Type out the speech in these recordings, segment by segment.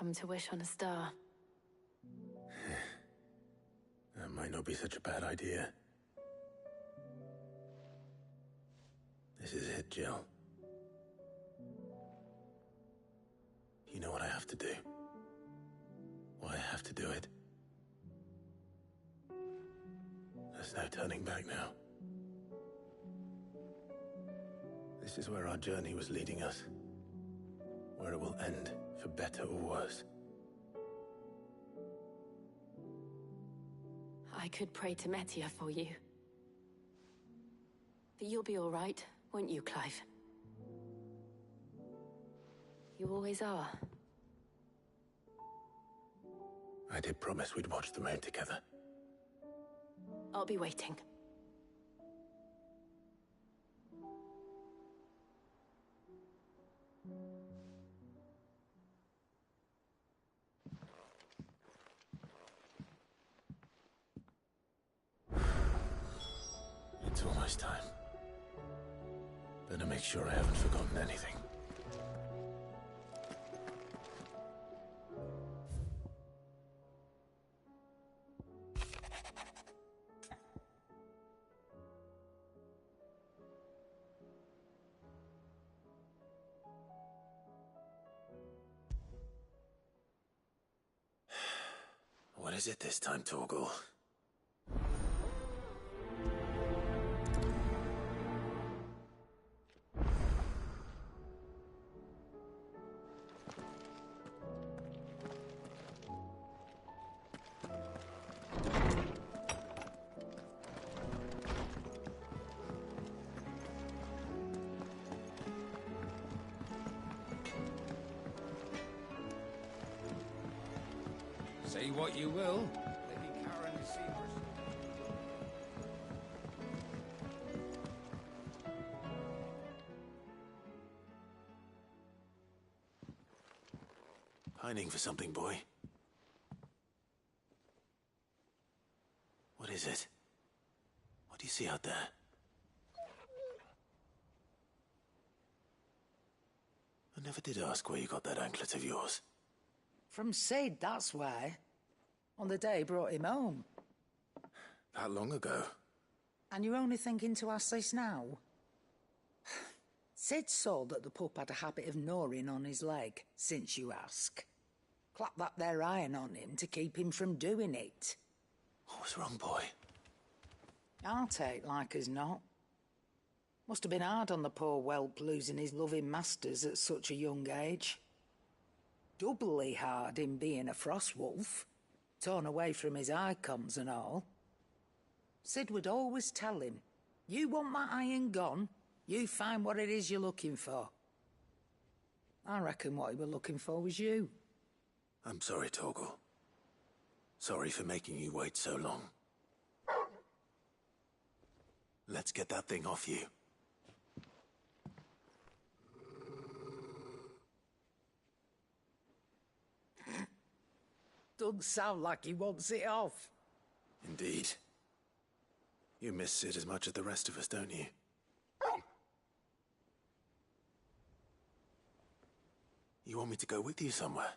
come to wish on a star. That might not be such a bad idea. This is it, Jill. You know what I have to do. Why I have to do it. There's no turning back now. This is where our journey was leading us. Where it will end, for better or worse. I could pray to Metia for you. But you'll be all right, won't you, Clive? You always are. I did promise we'd watch the moon together. I'll be waiting. It's almost time. Better make sure I haven't forgotten anything. What is it this time, Torgal? Say what you will, Lady Karen Seavers. Pining for something, boy. What is it? What do you see out there? I never did ask where you got that anklet of yours. From Sid, that's why. On the day he brought him home. That long ago? And you're only thinking to ask this now? Sid saw that the pup had a habit of gnawing on his leg, since you ask. Clap that there iron on him to keep him from doing it. What was wrong, boy? I'll take like as not. Must have been hard on the poor whelp losing his loving masters at such a young age. Doubly hard in being a frost wolf, torn away from his icons and all. Sid would always tell him, you want that iron gone, you find what it is you're looking for. I reckon what he were looking for was you. I'm sorry, Torgal. Sorry for making you wait so long. Let's get that thing off you. Doesn't sound like he wants it off. Indeed. You miss Sid as much as the rest of us, don't you? You want me to go with you somewhere?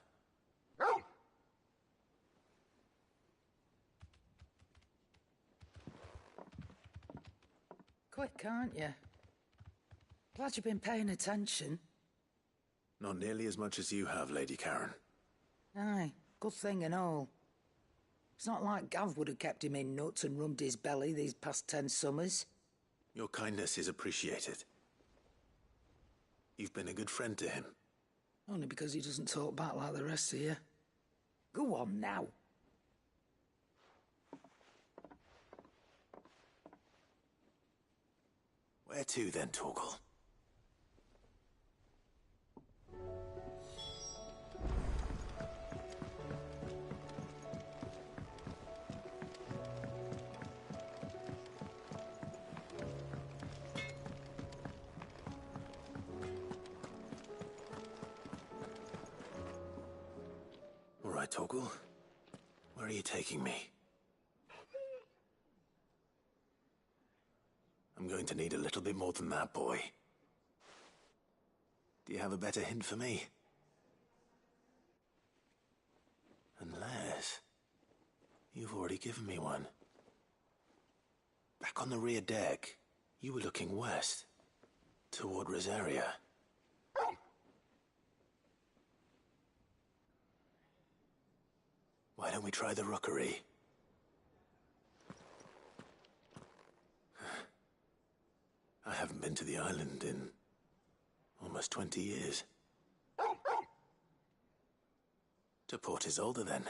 Quick, aren't you? Glad you've been paying attention. Not nearly as much as you have, Lady Karen. Aye, good thing and all. It's not like Gav would have kept him in nuts and rubbed his belly these past 10 summers. Your kindness is appreciated. You've been a good friend to him. Only because he doesn't talk back like the rest of you. Go on now. Where to then, Torgal? All right, Torgal. Where are you taking me? I'm going to need a little bit more than that, boy. Do you have a better hint for me? already given me one. Back on the rear deck, you were looking west, toward Rosaria. Why don't we try the rookery? I haven't been to the island in almost 20 years. To Port Isolde, then.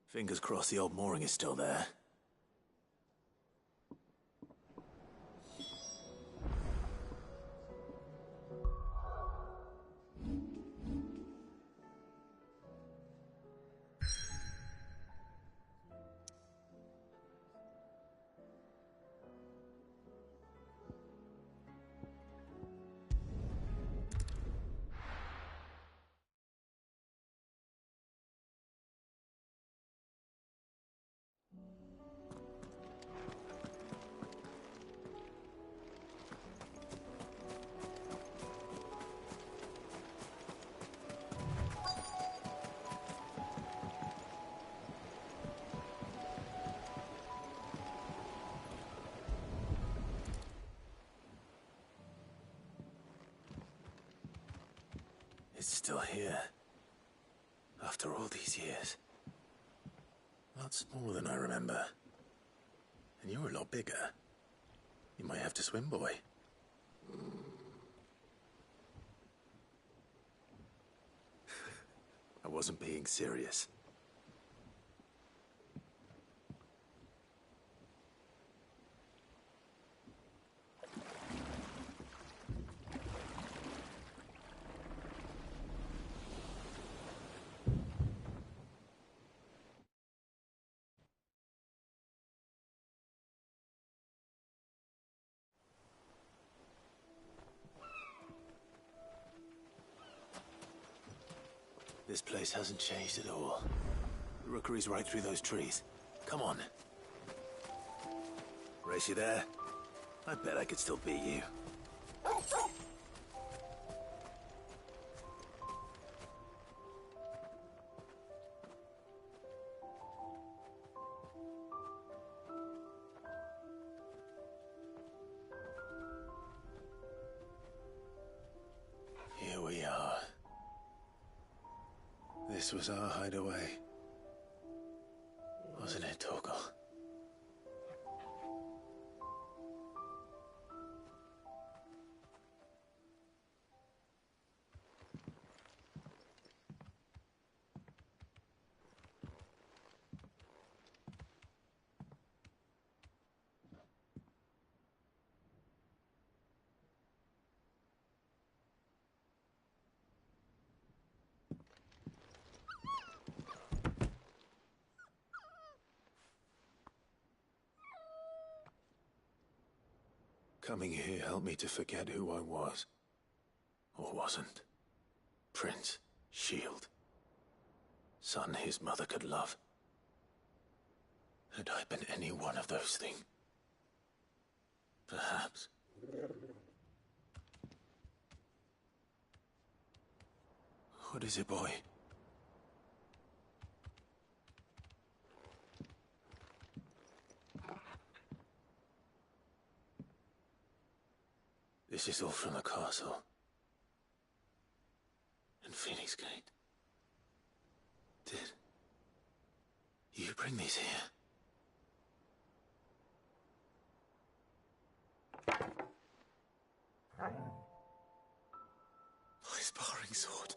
Fingers crossed the old mooring is still there. It's still here. After all these years. A lot smaller than I remember. And you're a lot bigger. You might have to swim, boy. I wasn't being serious. This place hasn't changed at all. The rookery's right through those trees. Come on. Race you there? I bet I could still beat you. Here we are. This was our hideaway. Wasn't it, Torgal? Coming here helped me to forget who I was. Or wasn't. Prince, shield. Son his mother could love. Had I been any one of those things? Perhaps. What is it, boy? This is all from the castle. And Phoenix Gate. Did you bring these here? My sparring sword.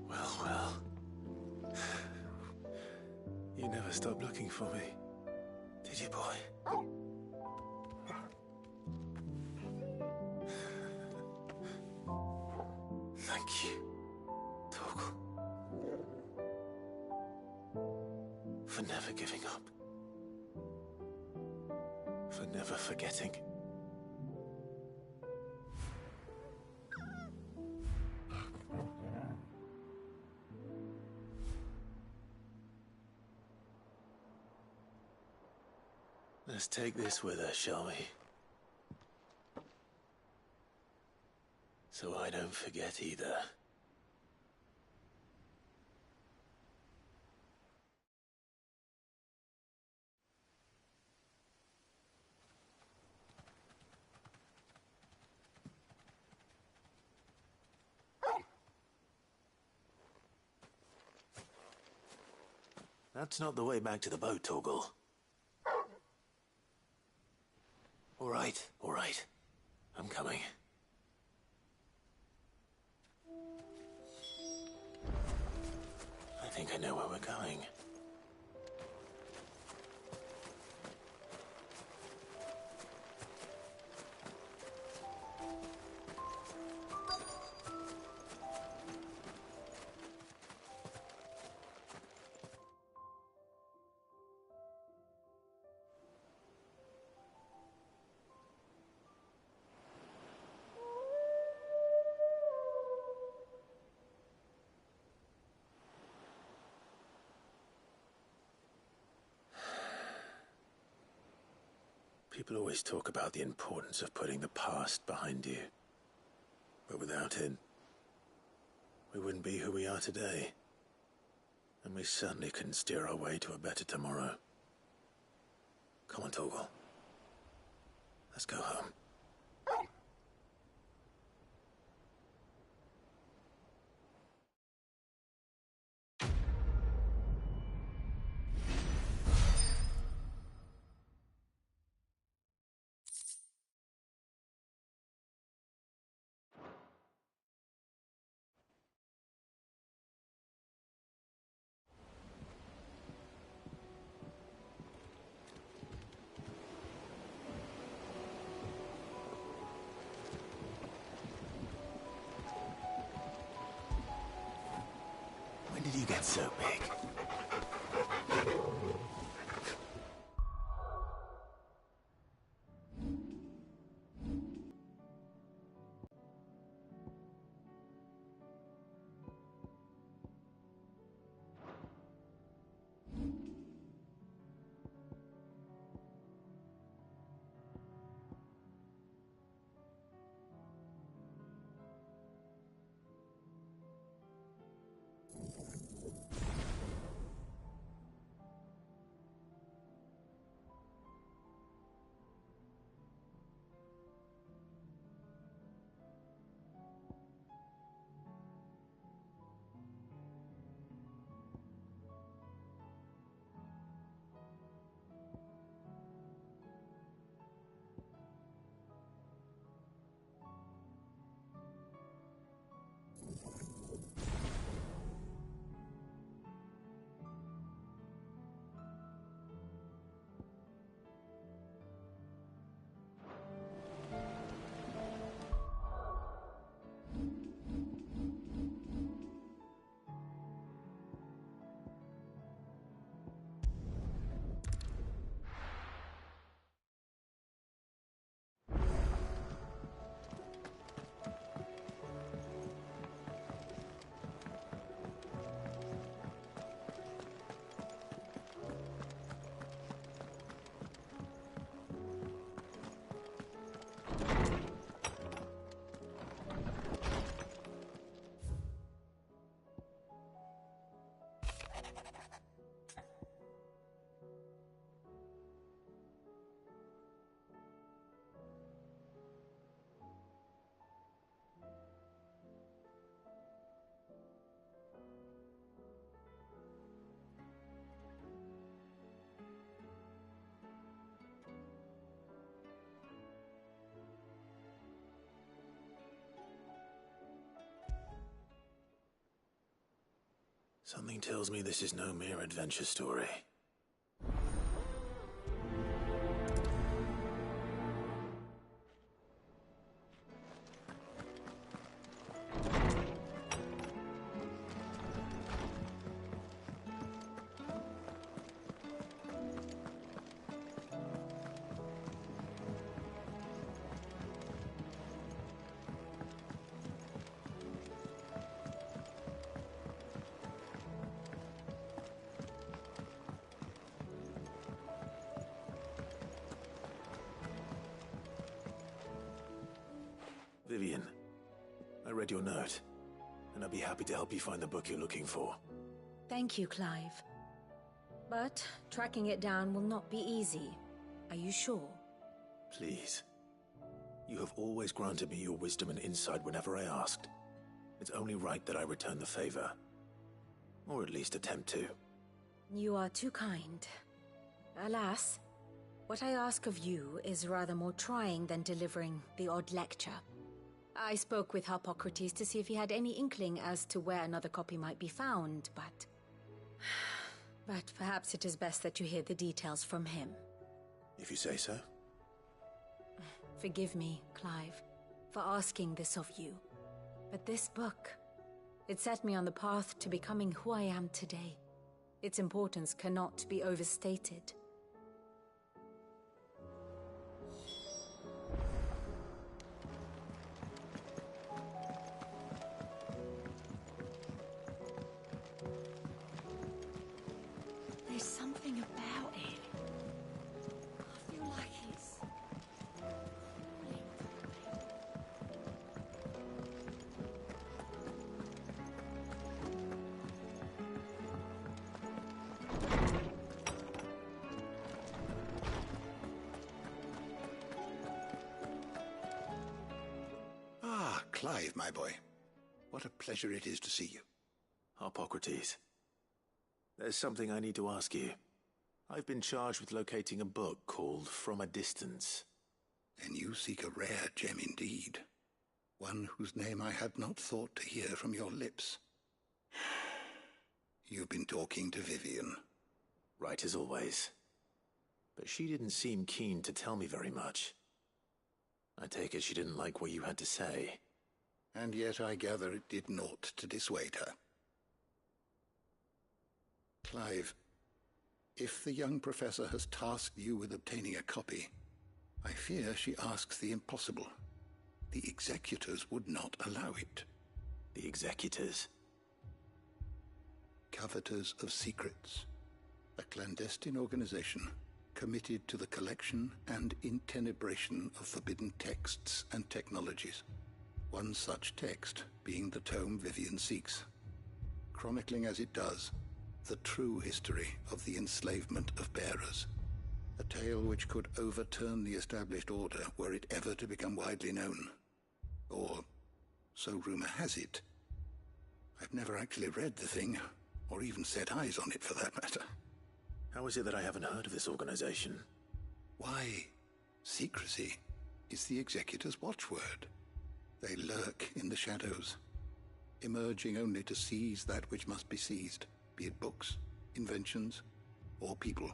Well, well. You never stopped looking for me, did you, boy? Thank you, Torgal. For never giving up. For never forgetting. Let's take this with us, shall we? So I don't forget either. That's not the way back to the boat, Torgal. All right. I'm coming. I think I know where we're going. People always talk about the importance of putting the past behind you. But without it, we wouldn't be who we are today. And we certainly couldn't steer our way to a better tomorrow. Come on, Torgal. Let's go home. When did you get so big? Something tells me this is no mere adventure story. Vivian, I read your note, and I'd be happy to help you find the book you're looking for. Thank you, Clive. But tracking it down will not be easy. Are you sure? Please. You have always granted me your wisdom and insight whenever I asked. It's only right that I return the favor. Or at least attempt to. You are too kind. Alas, what I ask of you is rather more trying than delivering the odd lecture. I spoke with Harpocrates to see if he had any inkling as to where another copy might be found, but... But perhaps it is best that you hear the details from him. If you say so. Forgive me, Clive, for asking this of you. But this book, it set me on the path to becoming who I am today. Its importance cannot be overstated. There's something about it. I feel like it's... Ah, Clive, my boy. What a pleasure it is to see you. Harpocrates. There's something I need to ask you. I've been charged with locating a book called From a Distance. Then you seek a rare gem indeed. One whose name I had not thought to hear from your lips. You've been talking to Vivian. Right as always. But she didn't seem keen to tell me very much. I take it she didn't like what you had to say. And yet I gather it did naught to dissuade her. Clive, if the young professor has tasked you with obtaining a copy, I fear she asks the impossible. The executors would not allow it. The executors? Coveters of Secrets. A clandestine organization committed to the collection and intenebration of forbidden texts and technologies. One such text being the tome Vivian seeks, chronicling as it does the true history of the enslavement of bearers. A tale which could overturn the established order were it ever to become widely known. Or, so rumor has it. I've never actually read the thing, or even set eyes on it for that matter. How is it that I haven't heard of this organization? Why, secrecy is the executor's watchword. They lurk in the shadows, emerging only to seize that which must be seized, be it books, inventions, or people,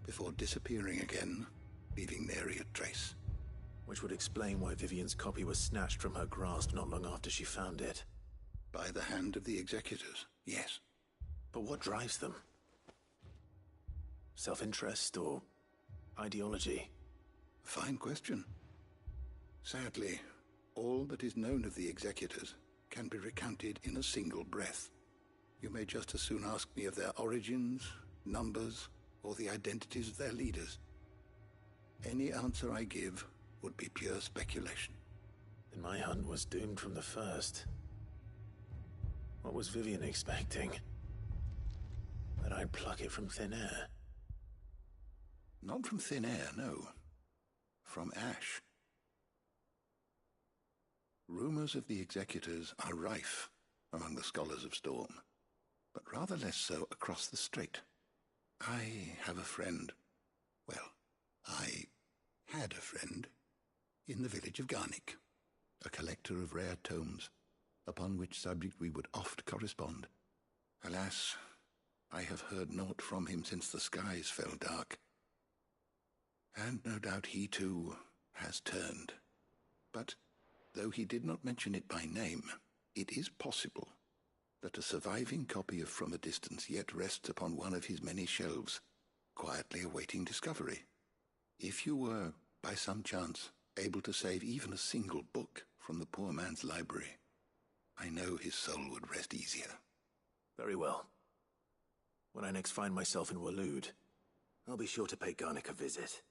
before disappearing again, leaving nary a trace. Which would explain why Vivian's copy was snatched from her grasp not long after she found it. By the hand of the executors, yes. But what drives them? Self-interest or ideology? Fine question. Sadly, all that is known of the executors can be recounted in a single breath. You may just as soon ask me of their origins, numbers, or the identities of their leaders. Any answer I give would be pure speculation. Then my hunt was doomed from the first. What was Vivian expecting? That I'd pluck it from thin air? Not from thin air, no. From ash. Rumors of the executors are rife among the scholars of Storm, but rather less so across the strait. I have a friend. Well, I had a friend in the village of Garnick, a collector of rare tomes, upon which subject we would oft correspond. Alas, I have heard naught from him since the skies fell dark. And no doubt he too has turned. But though he did not mention it by name, it is possible that a surviving copy of From a Distance yet rests upon one of his many shelves, quietly awaiting discovery. If you were, by some chance, able to save even a single book from the poor man's library, I know his soul would rest easier. Very well. When I next find myself in Waloed, I'll be sure to pay Garnick a visit.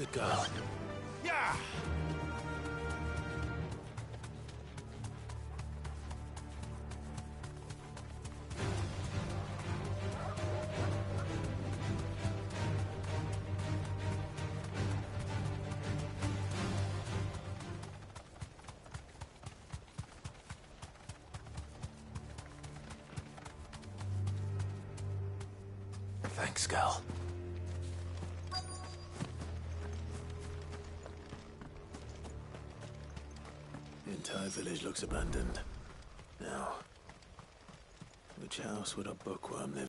Good girl. Yeah! Thanks, girl. The entire village looks abandoned. Now, which house would a bookworm live?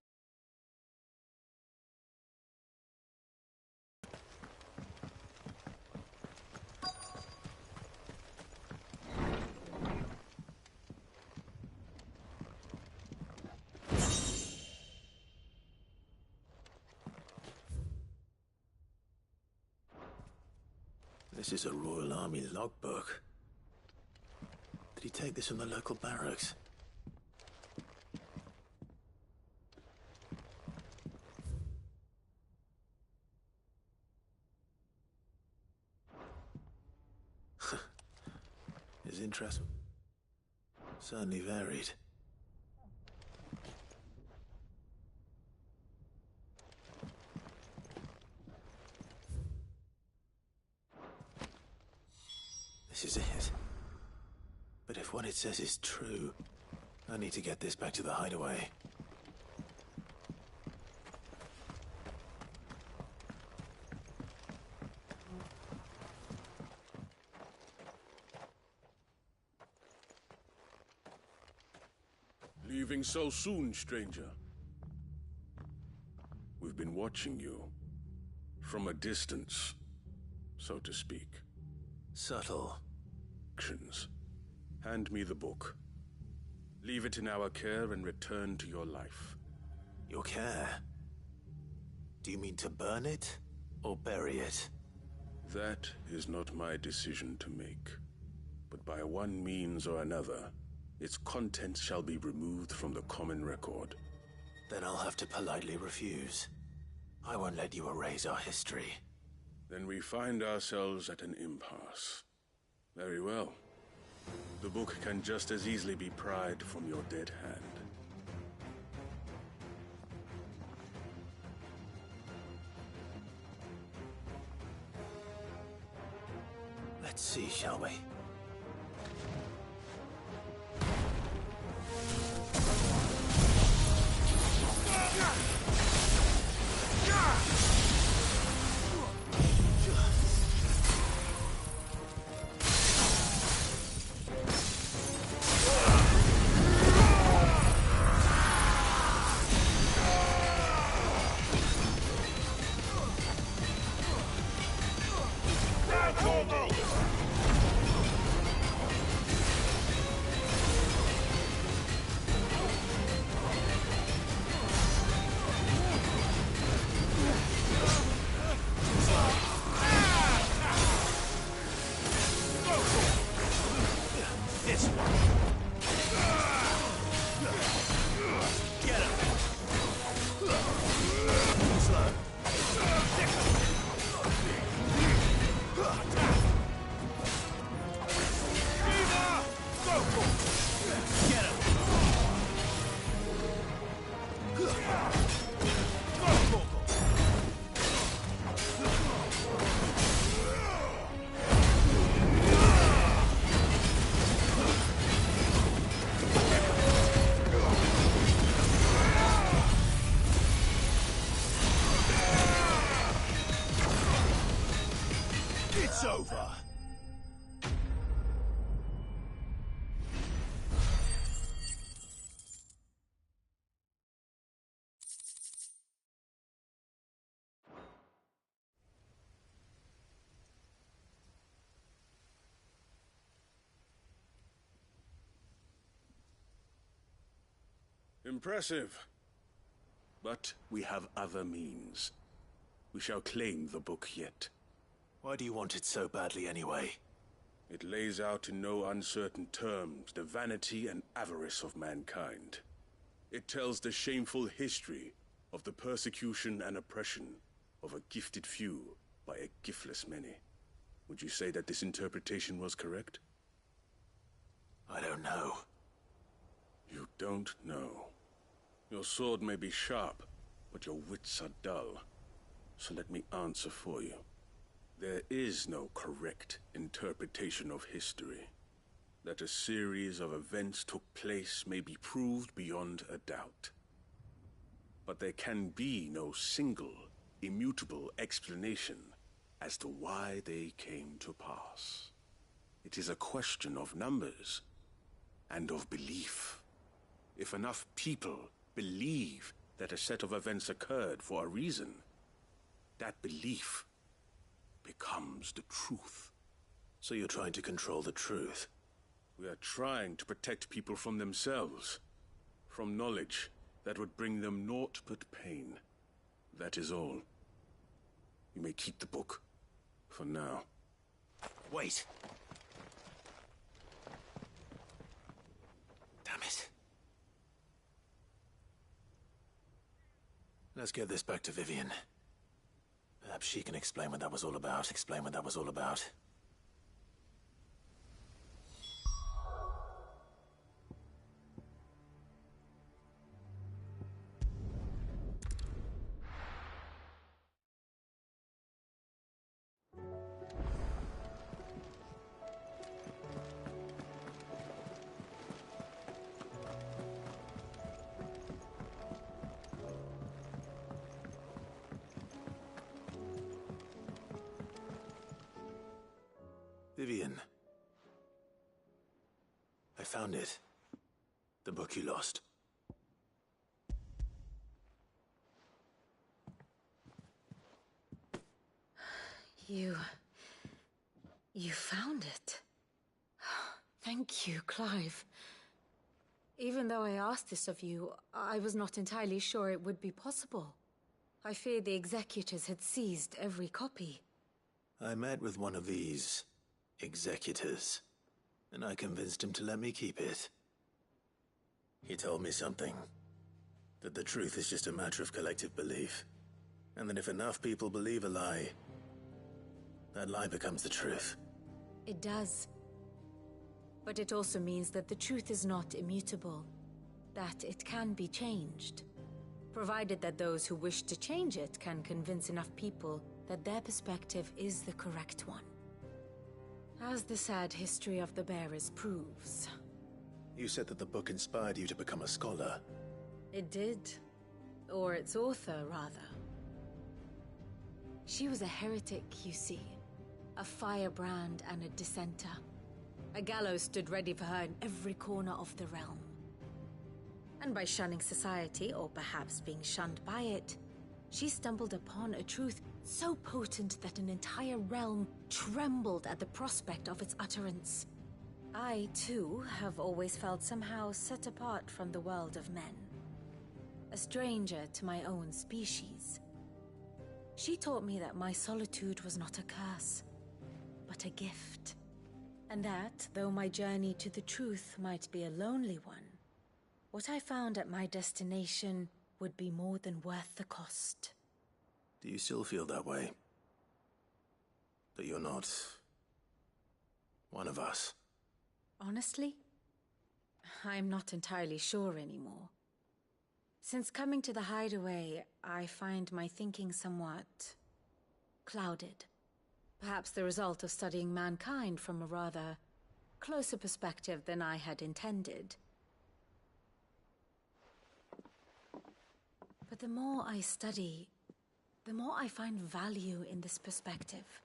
This is a Royal Army logbook. Did he take this from the local barracks? His interest certainly varied. This is it. But if what it says is true, I need to get this back to the hideaway. Leaving so soon, stranger? We've been watching you. From a distance, so to speak. Subtle. Actions. Hand me the book. Leave it in our care and return to your life. Your care? Do you mean to burn it or bury it? That is not my decision to make. But by one means or another, its contents shall be removed from the common record. Then I'll have to politely refuse. I won't let you erase our history. Then we find ourselves at an impasse. Very well. The book can just as easily be pried from your dead hand. Let's see, shall we? It's over. Impressive. But we have other means. We shall claim the book yet. Why do you want it so badly anyway? It lays out in no uncertain terms the vanity and avarice of mankind. It tells the shameful history of the persecution and oppression of a gifted few by a giftless many. Would you say that this interpretation was correct? I don't know. You don't know. Your sword may be sharp, but your wits are dull. So let me answer for you. There is no correct interpretation of history. That a series of events took place may be proved beyond a doubt. But there can be no single, immutable explanation as to why they came to pass. It is a question of numbers and of belief. If enough people believe that a set of events occurred for a reason, that belief becomes the truth. So you're trying to control the truth? We are trying to protect people from themselves, from knowledge that would bring them naught but pain. That is all. You may keep the book, for now. Wait! Damn it. Let's get this back to Vivian. Perhaps she can explain what that was all about. Vivian. I found it. The book you lost. You found it. Thank you, Clive. Even though I asked this of you, I was not entirely sure it would be possible. I feared the executors had seized every copy. I met with one of these executors, and I convinced him to let me keep it. He told me something. That the truth is just a matter of collective belief. And that if enough people believe a lie, that lie becomes the truth. It does. But it also means that the truth is not immutable. That it can be changed. Provided that those who wish to change it can convince enough people that their perspective is the correct one. As the sad history of the Bearers proves. You said that the book inspired you to become a scholar. It did. Or its author, rather. She was a heretic, you see. A firebrand and a dissenter. A gallows stood ready for her in every corner of the realm. And by shunning society, or perhaps being shunned by it, she stumbled upon a truth so potent that an entire realm trembled at the prospect of its utterance. I, too, have always felt somehow set apart from the world of men. A stranger to my own species. She taught me that my solitude was not a curse, but a gift. And that, though my journey to the truth might be a lonely one, what I found at my destination would be more than worth the cost. Do you still feel that way? That you're not one of us? Honestly, I'm not entirely sure anymore. Since coming to the hideaway, I find my thinking somewhat clouded. Perhaps the result of studying mankind from a rather closer perspective than I had intended. But the more I study, the more I find value in this perspective.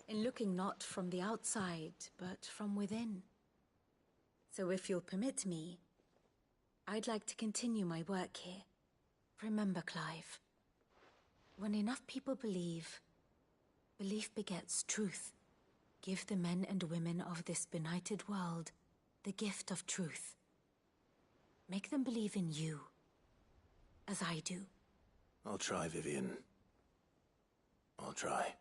In looking not from the outside, but from within. So if you'll permit me, I'd like to continue my work here. Remember, Clive, when enough people believe, belief begets truth. Give the men and women of this benighted world the gift of truth. Make them believe in you, as I do. I'll try, Vivian. I'll try.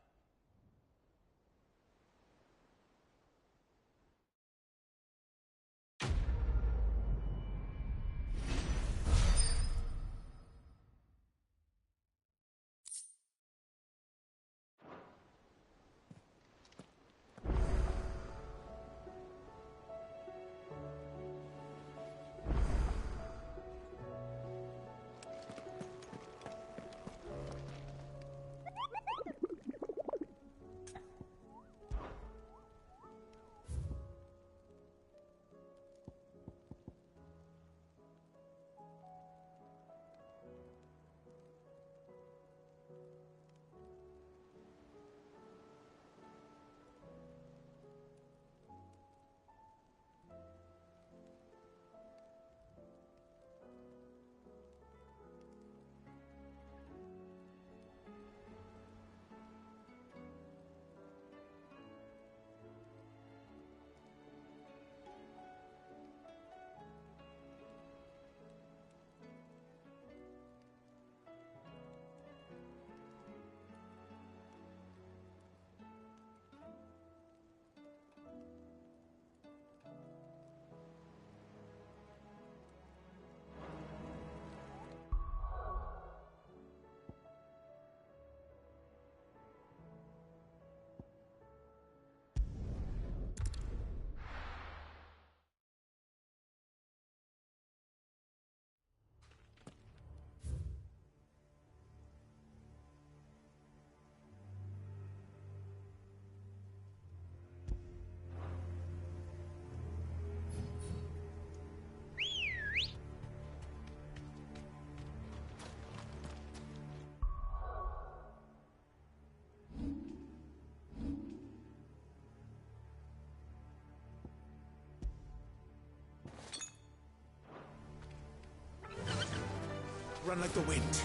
Run like the wind.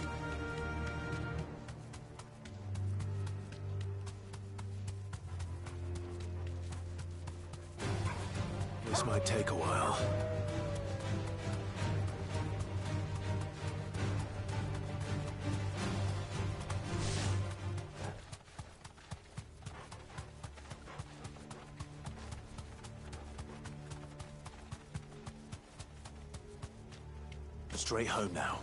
This might take a while. Straight home now.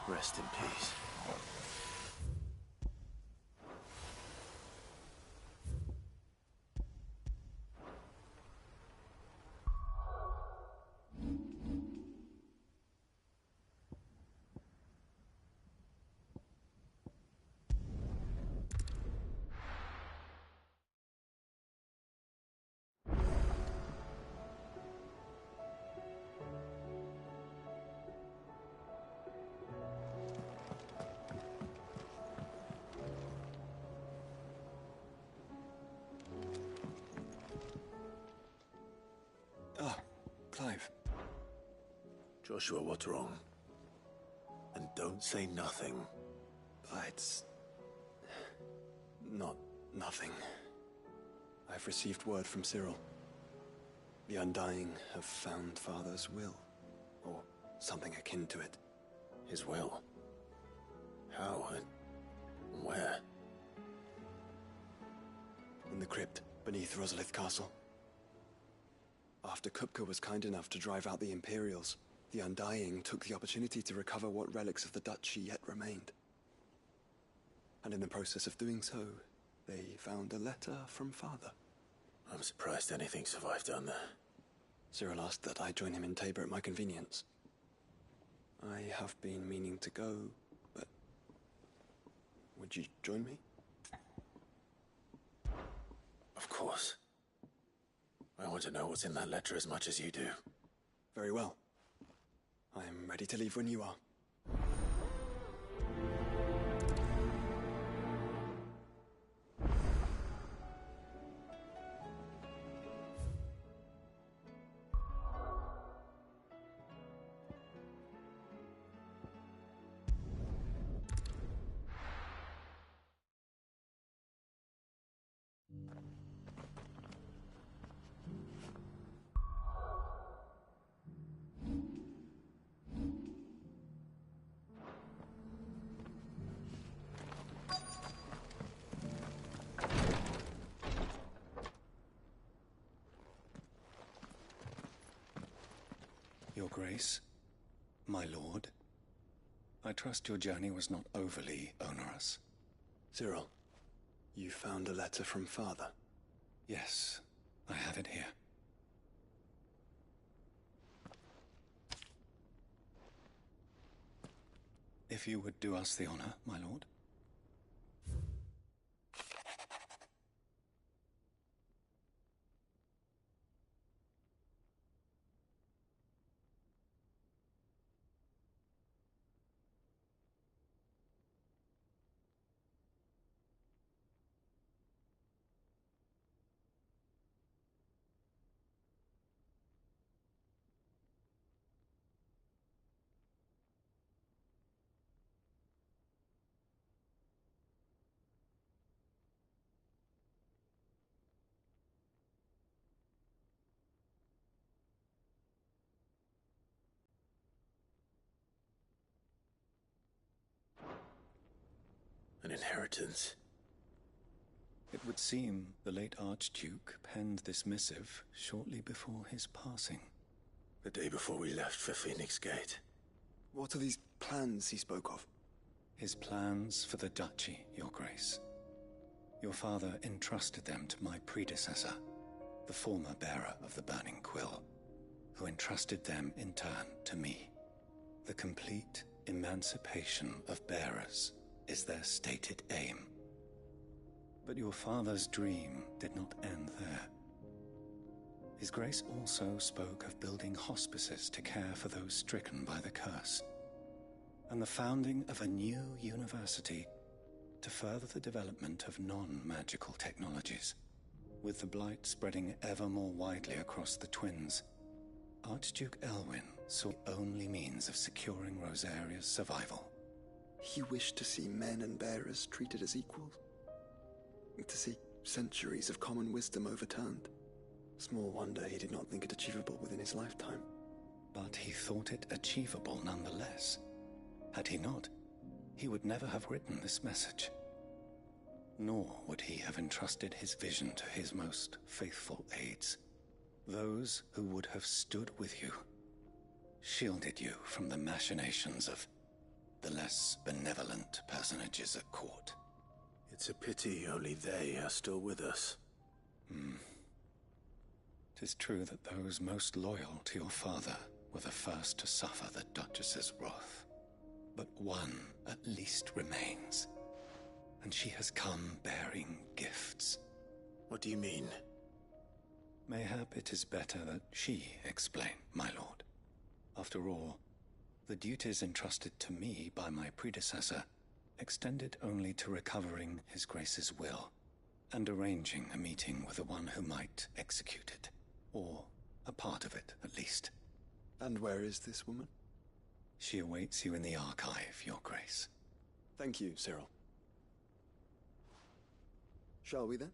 Rest in peace. Clive. Joshua, what's wrong? And don't say nothing. It's... nothing. I've received word from Cyril. The Undying have found Father's will, or something akin to it. His will? How and where? In the crypt beneath Rosalith Castle. After Kupka was kind enough to drive out the Imperials, the Undying took the opportunity to recover what relics of the Duchy yet remained. And in the process of doing so, they found a letter from Father. I'm surprised anything survived down there. Cyril asked that I join him in Tabor at my convenience. I have been meaning to go, but... would you join me? Of course. I want to know what's in that letter as much as you do. Very well. I am ready to leave when you are. Your Grace, my lord, I trust your journey was not overly onerous. Cyril, you found a letter from Father? Yes, I have it here. If you would do us the honor, my lord. An inheritance. It would seem the late Archduke penned this missive shortly before his passing. The day before we left for Phoenix Gate. What are these plans he spoke of? His plans for the Duchy, Your Grace. Your father entrusted them to my predecessor, the former bearer of the Burning Quill, who entrusted them in turn to me. The complete emancipation of bearers is their stated aim. But your father's dream did not end there. His Grace also spoke of building hospices to care for those stricken by the curse, and the founding of a new university to further the development of non-magical technologies. With the blight spreading ever more widely across the twins, Archduke Elwyn saw the only means of securing Rosaria's survival. He wished to see men and bearers treated as equals. To see centuries of common wisdom overturned. Small wonder he did not think it achievable within his lifetime. But he thought it achievable nonetheless. Had he not, he would never have written this message. Nor would he have entrusted his vision to his most faithful aides. Those who would have stood with you, shielded you from the machinations of the less benevolent personages at court. It's a pity only they are still with us. 'Tis true that those most loyal to your father were the first to suffer the Duchess's wrath. But one at least remains, and she has come bearing gifts. What do you mean? Mayhap it is better that she explain, my lord. After all, the duties entrusted to me by my predecessor extended only to recovering His Grace's will, and arranging a meeting with the one who might execute it, or a part of it, at least. And where is this woman? She awaits you in the archive, Your Grace. Thank you, Cyril. Shall we then?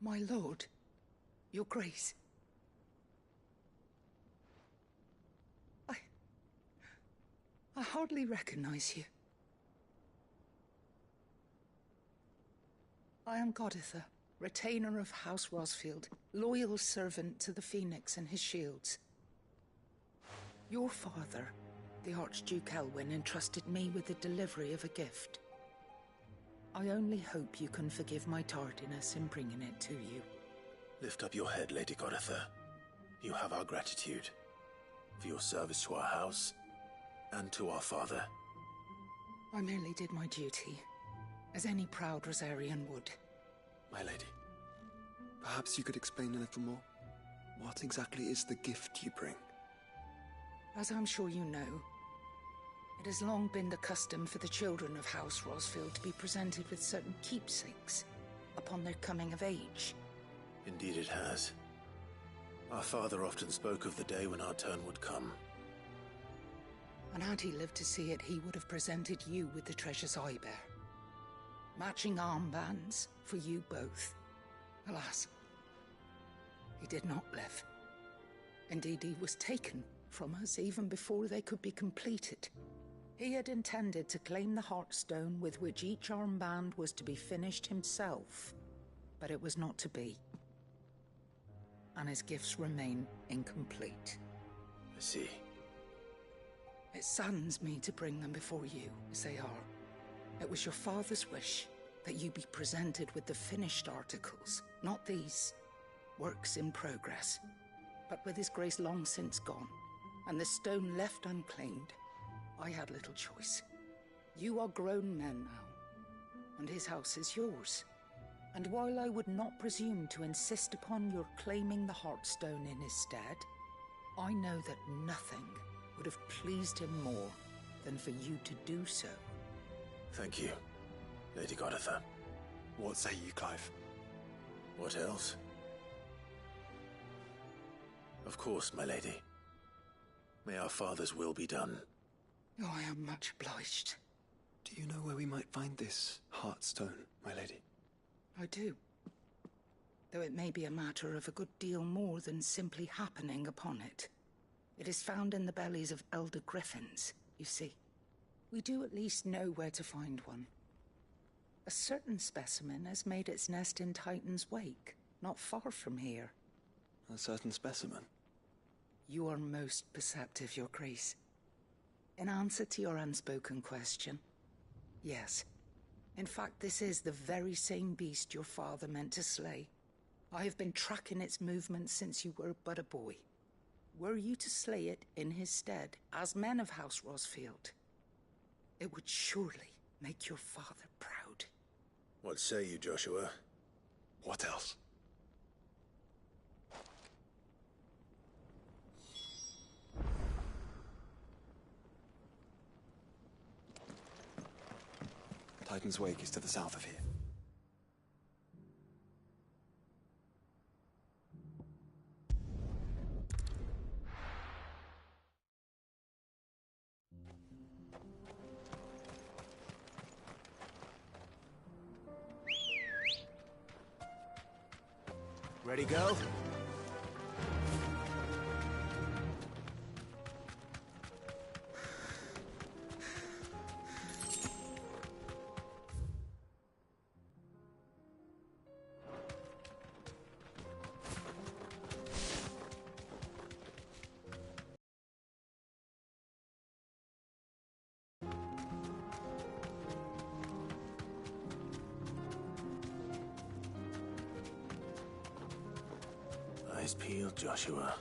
My lord, your grace. I hardly recognize you. I am Goditha, retainer of House Rosfield, loyal servant to the Phoenix and his shields. Your father, the Archduke Elwyn, entrusted me with the delivery of a gift. I only hope you can forgive my tardiness in bringing it to you. Lift up your head, Lady Goditha. You have our gratitude for your service to our house and to our father. I merely did my duty, as any proud Rosarian would. My lady, perhaps you could explain a little more? What exactly is the gift you bring? As I'm sure you know, it has long been the custom for the children of House Rosfield to be presented with certain keepsakes upon their coming of age. Indeed it has. Our father often spoke of the day when our turn would come. And had he lived to see it, he would have presented you with the treasures I bear. Matching armbands for you both. Alas, he did not live. Indeed, he was taken from us even before they could be completed. He had intended to claim the Heartstone with which each armband was to be finished himself, but it was not to be. And his gifts remain incomplete. I see. It saddens me to bring them before you, as they are. It was your father's wish that you be presented with the finished articles, not these works in progress. But with his grace long since gone, and the stone left unclaimed, I had little choice. You are grown men now, and his house is yours. And while I would not presume to insist upon your claiming the Heartstone in his stead, I know that nothing would have pleased him more than for you to do so. Thank you, Lady Goditha. What say you, Clive? What else? Of course, my lady. May our father's will be done. Oh, I am much obliged. Do you know where we might find this Heartstone, my lady? I do. Though it may be a matter of a good deal more than simply happening upon it. It is found in the bellies of elder griffins, you see. We do at least know where to find one. A certain specimen has made its nest in Titan's Wake, not far from here. A certain specimen? You are most perceptive, Your Grace. In answer to your unspoken question, yes. In fact, this is the very same beast your father meant to slay. I have been tracking its movements since you were but a boy. Were you to slay it in his stead, as men of House Rosfield, it would surely make your father proud. What say you, Joshua? What else? Titan's Wake is to the south of here. Ready, go? Eyes peeled, Joshua.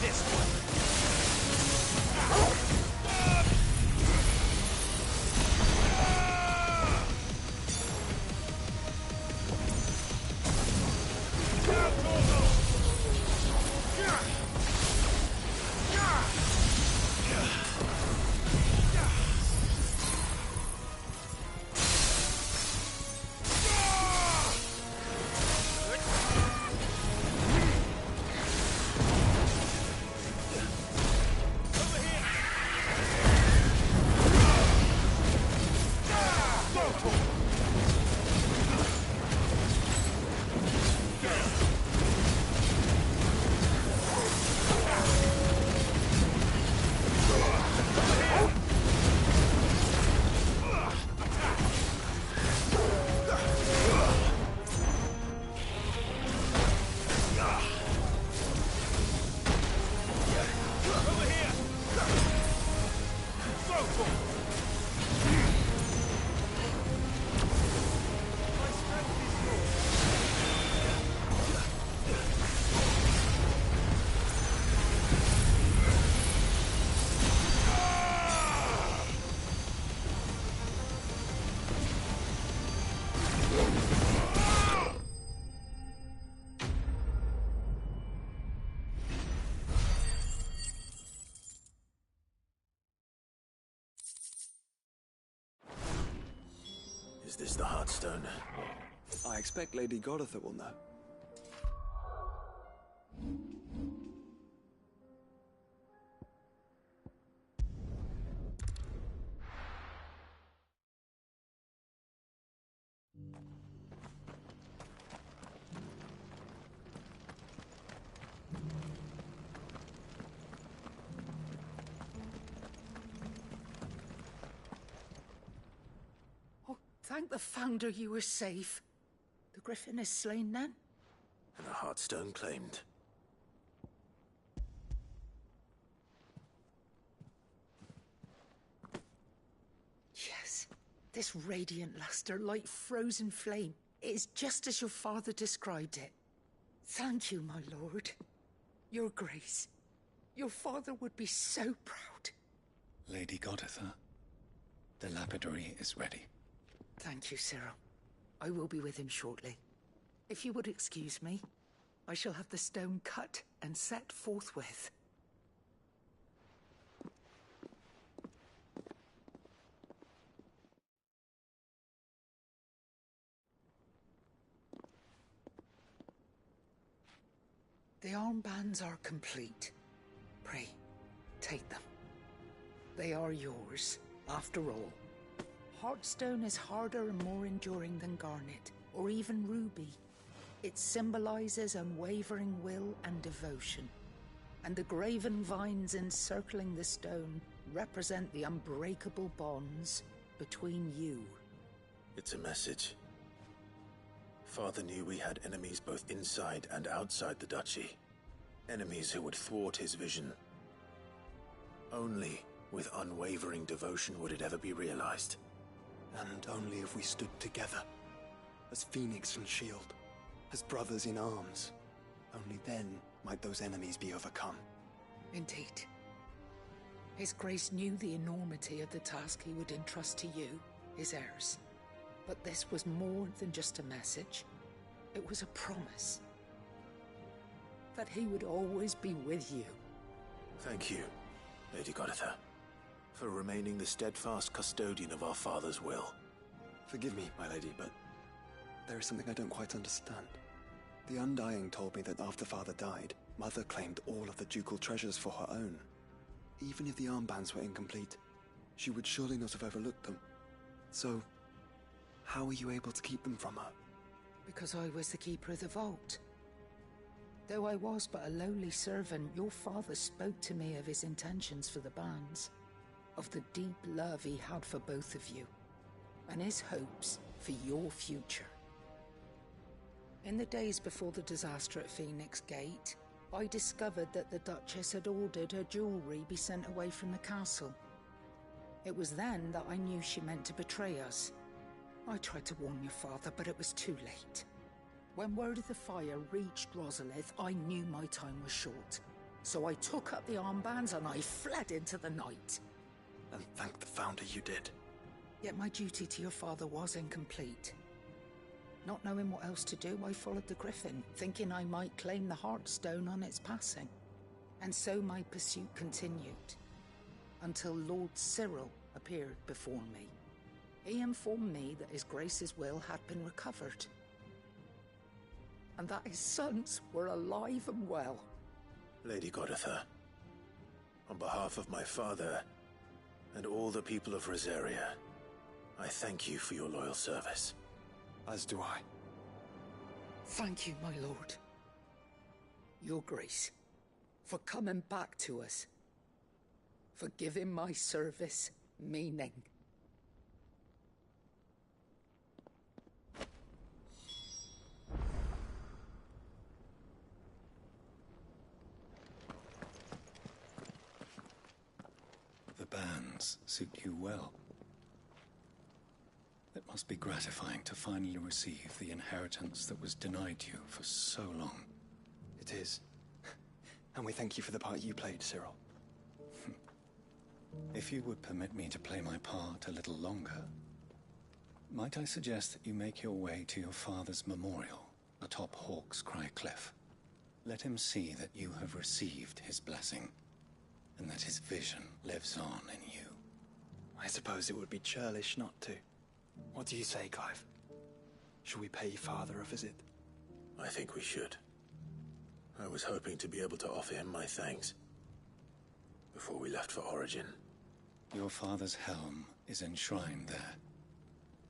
This one. Is this the Heartstone? I expect Lady Goditha will know. Thank the Founder you were safe. The Griffin is slain then? And the Heartstone claimed. Yes. This radiant luster, like frozen flame. It is just as your father described it. Thank you, my lord. Your grace. Your father would be so proud. Lady Goditha, the lapidary is ready. Thank you, Cyril. I will be with him shortly. If you would excuse me, I shall have the stone cut and set forthwith. The armbands are complete. Pray, take them. They are yours, after all. Heartstone is harder and more enduring than garnet, or even ruby. It symbolizes unwavering will and devotion. And the graven vines encircling the stone represent the unbreakable bonds between you. It's a message. Father knew we had enemies both inside and outside the duchy. Enemies who would thwart his vision. Only with unwavering devotion would it ever be realized. And only if we stood together, as Phoenix and Shield, as brothers in arms, only then might those enemies be overcome. Indeed. His Grace knew the enormity of the task he would entrust to you, his heirs. But this was more than just a message. It was a promise. That he would always be with you. Thank you, Lady Goditha, for remaining the steadfast custodian of our father's will. Forgive me, my lady, but there is something I don't quite understand. The Undying told me that after Father died, Mother claimed all of the ducal treasures for her own. Even if the armbands were incomplete, she would surely not have overlooked them. So, how were you able to keep them from her? Because I was the keeper of the vault. Though I was but a lowly servant, your father spoke to me of his intentions for the bands, of the deep love he had for both of you, and his hopes for your future. In the days before the disaster at Phoenix Gate, I discovered that the Duchess had ordered her jewelry be sent away from the castle. It was then that I knew she meant to betray us. I tried to warn your father, but it was too late. When word of the fire reached Rosalith, I knew my time was short. So I took up the armbands and I fled into the night. And thank the Founder you did. Yet my duty to your father was incomplete. Not knowing what else to do, I followed the Griffin, thinking I might claim the Heartstone on its passing. And so my pursuit continued, until Lord Cyril appeared before me. He informed me that His Grace's will had been recovered, and that his sons were alive and well. Lady Goditha, on behalf of my father and all the people of Rosaria, I thank you for your loyal service. As do I. Thank you, my lord. Your Grace, for coming back to us, for giving my service meaning. The bands suit you well. It must be gratifying to finally receive the inheritance that was denied you for so long. It is. And we thank you for the part you played, Cyril. If you would permit me to play my part a little longer, might I suggest that you make your way to your father's memorial atop Hawk's Cry Cliff? Let him see that you have received his blessing, and that his vision lives on in you. I suppose it would be churlish not to. What do you say, Clive? Shall we pay Father a visit? I think we should. I was hoping to be able to offer him my thanks before we left for Origin. Your father's helm is enshrined there.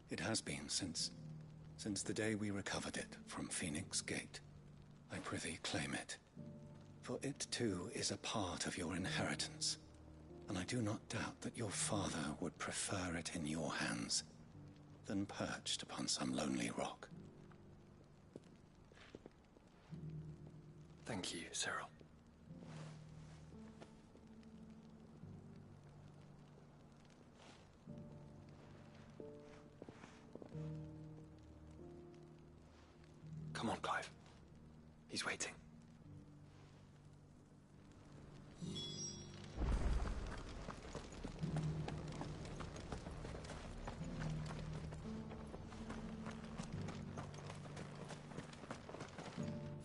It has been since the day we recovered it from Phoenix Gate. I prithee claim it, for it too is a part of your inheritance, and I do not doubt that your father would prefer it in your hands than perched upon some lonely rock. Thank you, Cyril. Come on, Clive. He's waiting.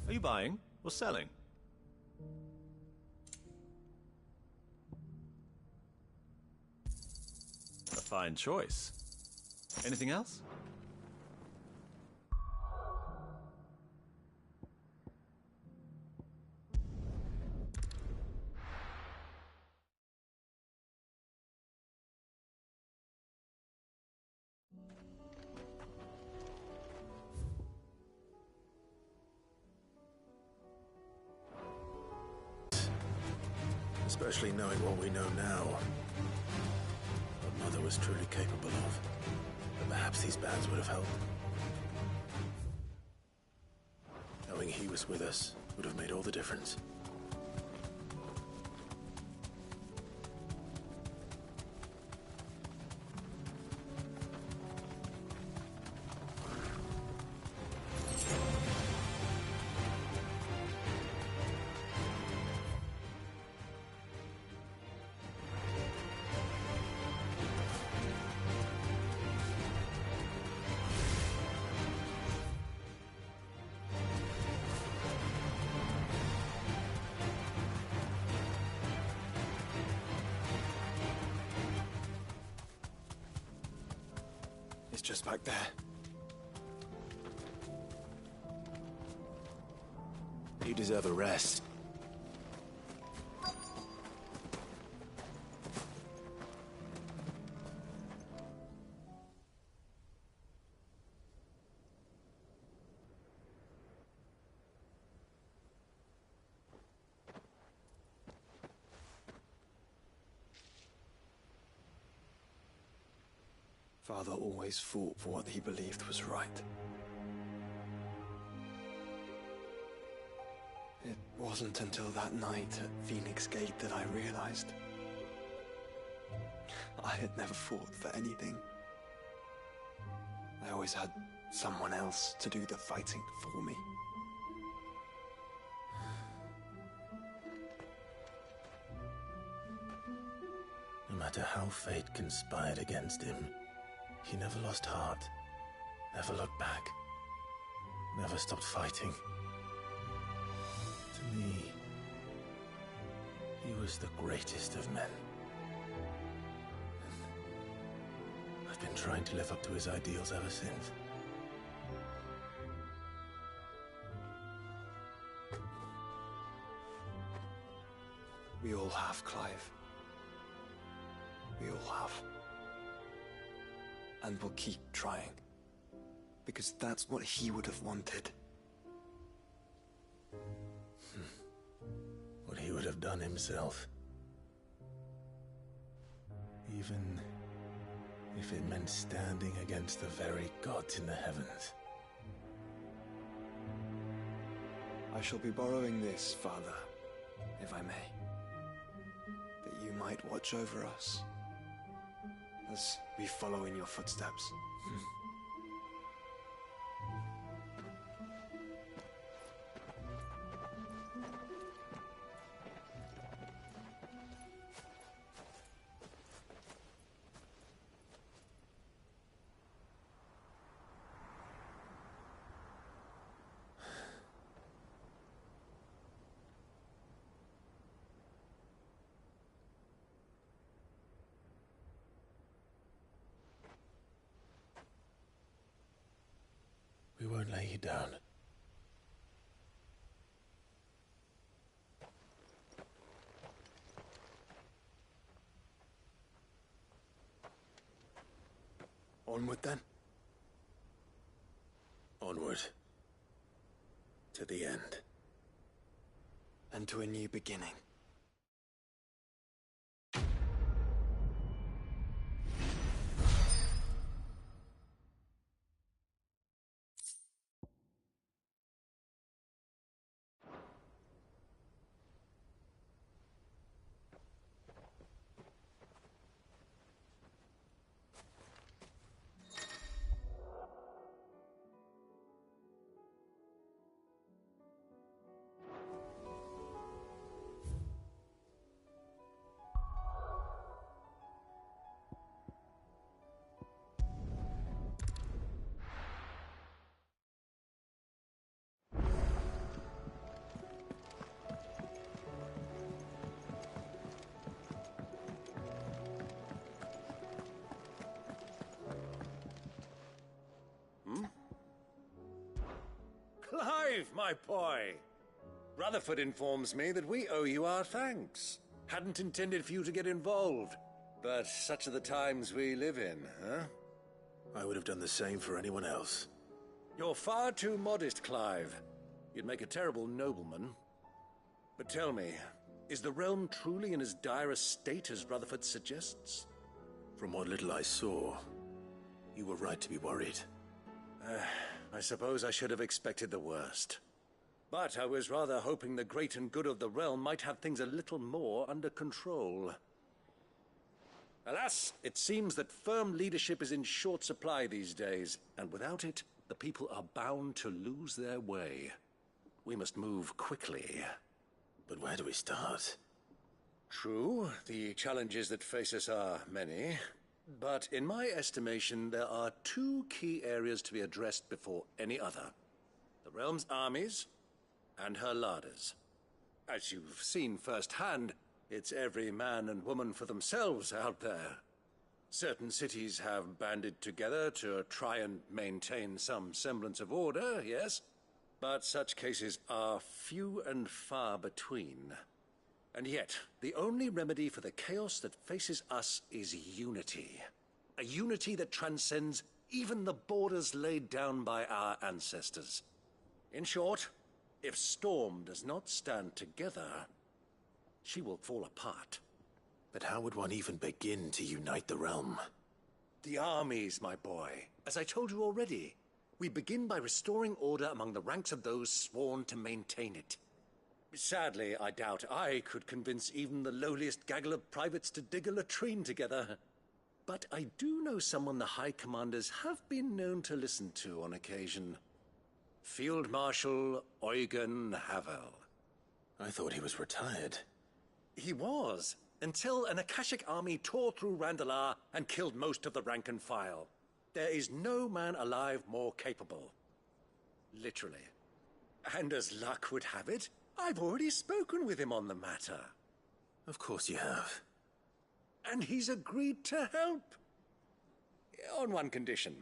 Are you buying or selling? A fine choice. Anything else? Especially knowing what we know now. What Mother was truly capable of. But perhaps these bands would have helped. Knowing he was with us would have made all the difference. It's just back there. You deserve a rest. Father always fought for what he believed was right. It wasn't until that night at Phoenix Gate that I realized I had never fought for anything. I always had someone else to do the fighting for me. No matter how fate conspired against him, he never lost heart, never looked back, never stopped fighting. To me, he was the greatest of men. I've been trying to live up to his ideals ever since. We all have, Clive. We all have. And we'll keep trying. Because that's what he would have wanted. What he would have done himself. Even if it meant standing against the very gods in the heavens. I shall be borrowing this, Father, if I may. That you might watch over us as we follow in your footsteps. We won't lay you down. Onward then. Onward. To the end. And to a new beginning. Clive, my boy! Rutherford informs me that we owe you our thanks. Hadn't intended for you to get involved, but such are the times we live in, huh? I would have done the same for anyone else. You're far too modest, Clive. You'd make a terrible nobleman. But tell me, is the realm truly in as dire a state as Rutherford suggests? From what little I saw, you were right to be worried. I suppose I should have expected the worst. But I was rather hoping the great and good of the realm might have things a little more under control. Alas, it seems that firm leadership is in short supply these days, and without it, the people are bound to lose their way. We must move quickly. But where do we start? True, the challenges that face us are many. But in my estimation, there are two key areas to be addressed before any other. The realm's armies and her larders. As you've seen firsthand, it's every man and woman for themselves out there. Certain cities have banded together to try and maintain some semblance of order, yes? But such cases are few and far between. And yet, the only remedy for the chaos that faces us is unity. A unity that transcends even the borders laid down by our ancestors. In short, if Storm does not stand together, she will fall apart. But how would one even begin to unite the realm? The armies, my boy. As I told you already, we begin by restoring order among the ranks of those sworn to maintain it. Sadly, I doubt I could convince even the lowliest gaggle of privates to dig a latrine together. but I do know someone the High Commanders have been known to listen to on occasion. Field Marshal Eugen Havel. I thought he was retired. He was, until an Akashic army tore through Randalar and killed most of the rank and file. There is no man alive more capable. Literally. And as luck would have it, I've already spoken with him on the matter. Of course you have. And he's agreed to help. On one condition.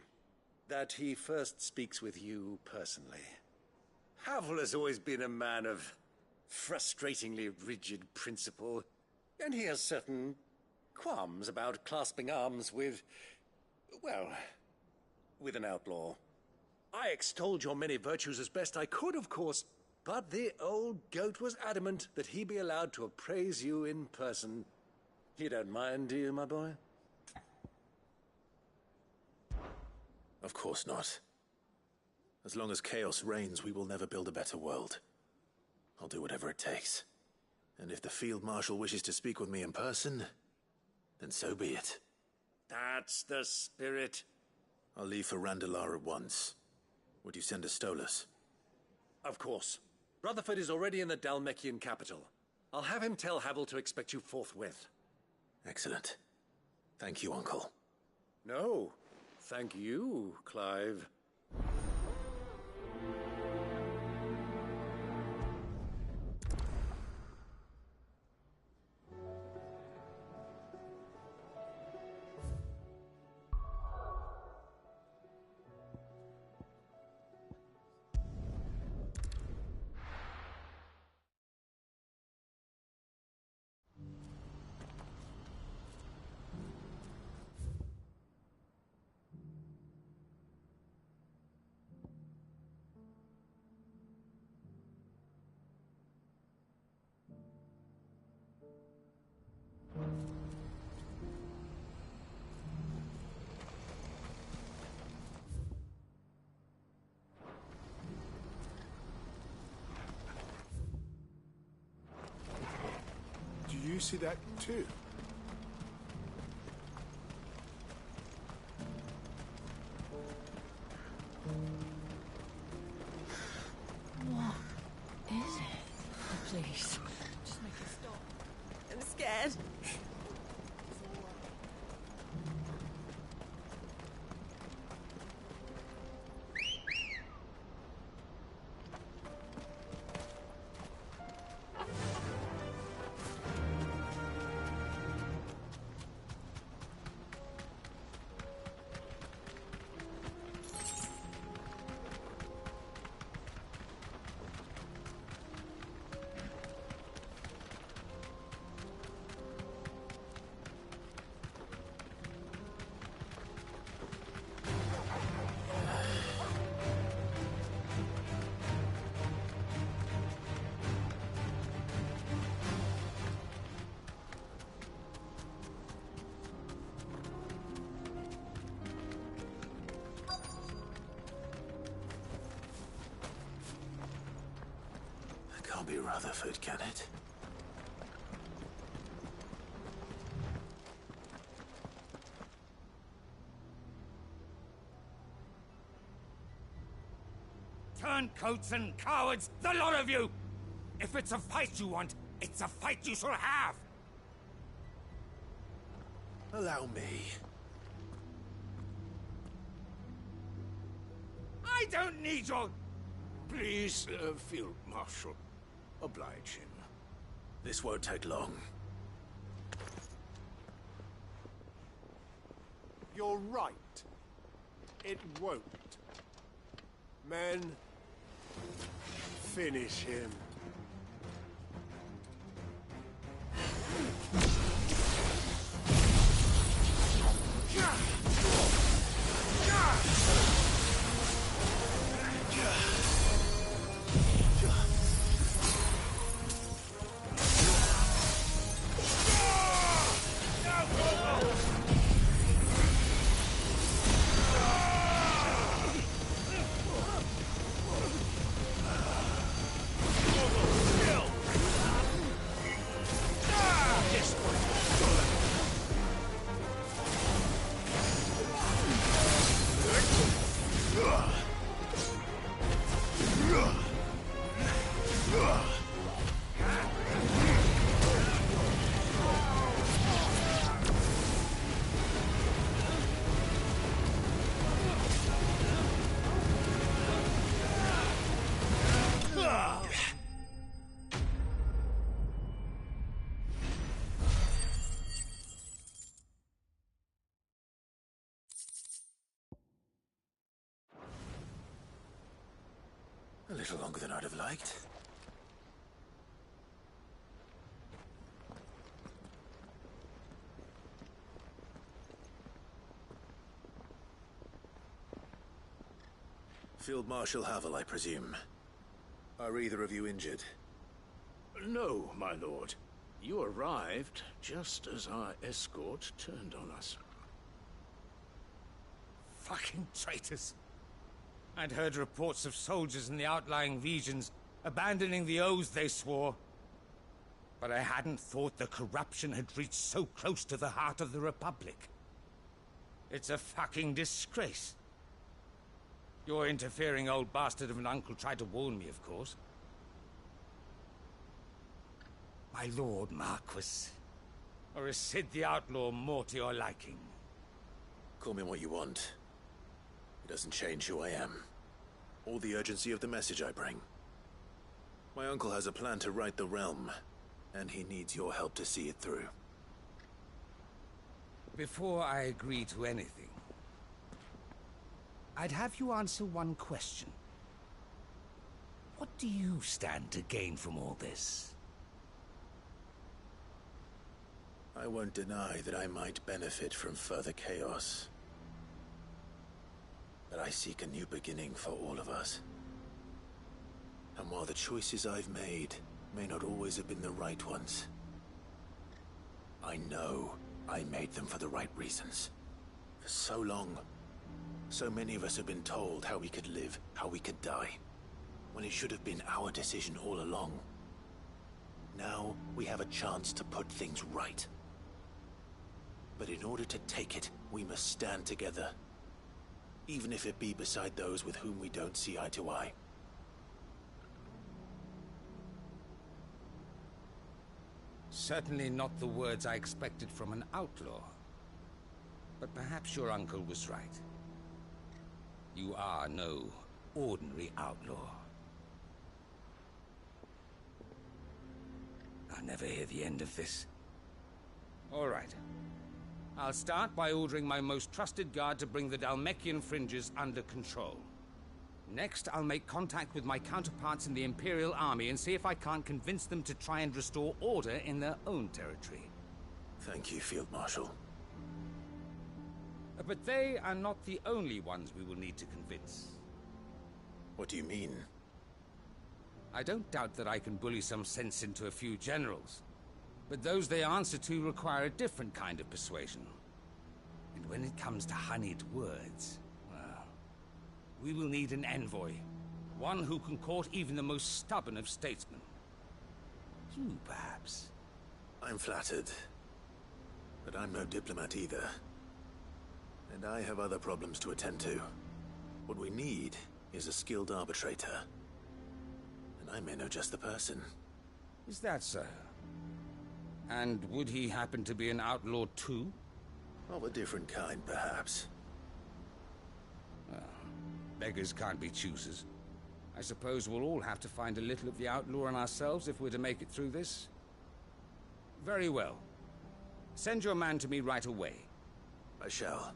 That he first speaks with you personally. Havel has always been a man of frustratingly rigid principle, and he has certain qualms about clasping arms with, well, with an outlaw. I extolled your many virtues as best I could, of course, but the old goat was adamant that he be allowed to appraise you in person. You don't mind, do you, my boy? Of course not. As long as chaos reigns, we will never build a better world. I'll do whatever it takes. And if the Field Marshal wishes to speak with me in person, then so be it. That's the spirit. I'll leave for Randalar at once. Would you send a Stolas? Of course. Rutherford is already in the Dalmekian capital. I'll have him tell Havel to expect you forthwith. Excellent. Thank you, Uncle. No, thank you, Clive. Do you see that too? What is it? Please, just make it stop. I'm scared. Can't be Rutherford, can it? Turncoats and cowards, the lot of you! If it's a fight you want, it's a fight you shall have! Allow me. I don't need your... Please, Field Marshal. Oblige him. This won't take long. You're right. It won't. Men, finish him. little longer than I'd have liked. Field Marshal Havel, I presume. Are either of you injured? No, my lord. You arrived just as our escort turned on us. Fucking traitors. I'd heard reports of soldiers in the outlying regions abandoning the oaths they swore. But I hadn't thought the corruption had reached so close to the heart of the Republic. It's a fucking disgrace. Your interfering old bastard of an uncle tried to warn me, of course. My lord Marquis. Or is Sid the Outlaw more to your liking? Call me what you want. It doesn't change who I am, or the urgency of the message I bring. My uncle has a plan to right the realm, and he needs your help to see it through. Before I agree to anything, I'd have you answer one question. What do you stand to gain from all this? I won't deny that I might benefit from further chaos. But I seek a new beginning for all of us. And while the choices I've made may not always have been the right ones, I know I made them for the right reasons. For so long, so many of us have been told how we could live, how we could die, when it should have been our decision all along. Now we have a chance to put things right. But in order to take it, we must stand together. Even if it be beside those with whom we don't see eye to eye. Certainly not the words I expected from an outlaw. But perhaps your uncle was right. You are no ordinary outlaw. I'll never hear the end of this. All right. I'll start by ordering my most trusted guard to bring the Dalmekian fringes under control. Next, I'll make contact with my counterparts in the Imperial Army and see if I can't convince them to try and restore order in their own territory. Thank you, Field Marshal. But they are not the only ones we will need to convince. What do you mean? I don't doubt that I can bully some sense into a few generals. But those they answer to require a different kind of persuasion. And when it comes to honeyed words, well, we will need an envoy. One who can court even the most stubborn of statesmen. You, perhaps. I'm flattered. But I'm no diplomat either. And I have other problems to attend to. What we need is a skilled arbitrator. And I may know just the person. Is that so? And would he happen to be an outlaw too? Of a different kind, perhaps. Well, beggars can't be choosers. I suppose we'll all have to find a little of the outlaw in ourselves if we're to make it through this. Very well. Send your man to me right away. I shall.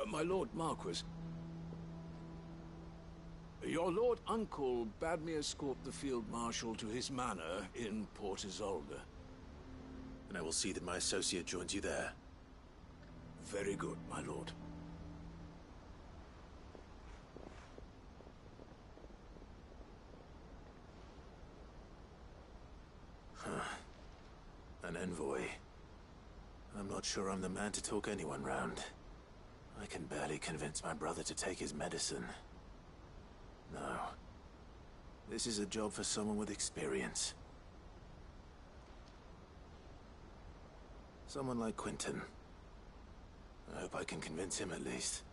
My Lord Marquis. Your Lord Uncle bade me escort the Field Marshal to his manor in Port Isolde. And I will see that my associate joins you there. Very good, my lord. An envoy. I'm not sure I'm the man to talk anyone round. I can barely convince my brother to take his medicine. No. This is a job for someone with experience. Someone like Quentin. I hope I can convince him at least.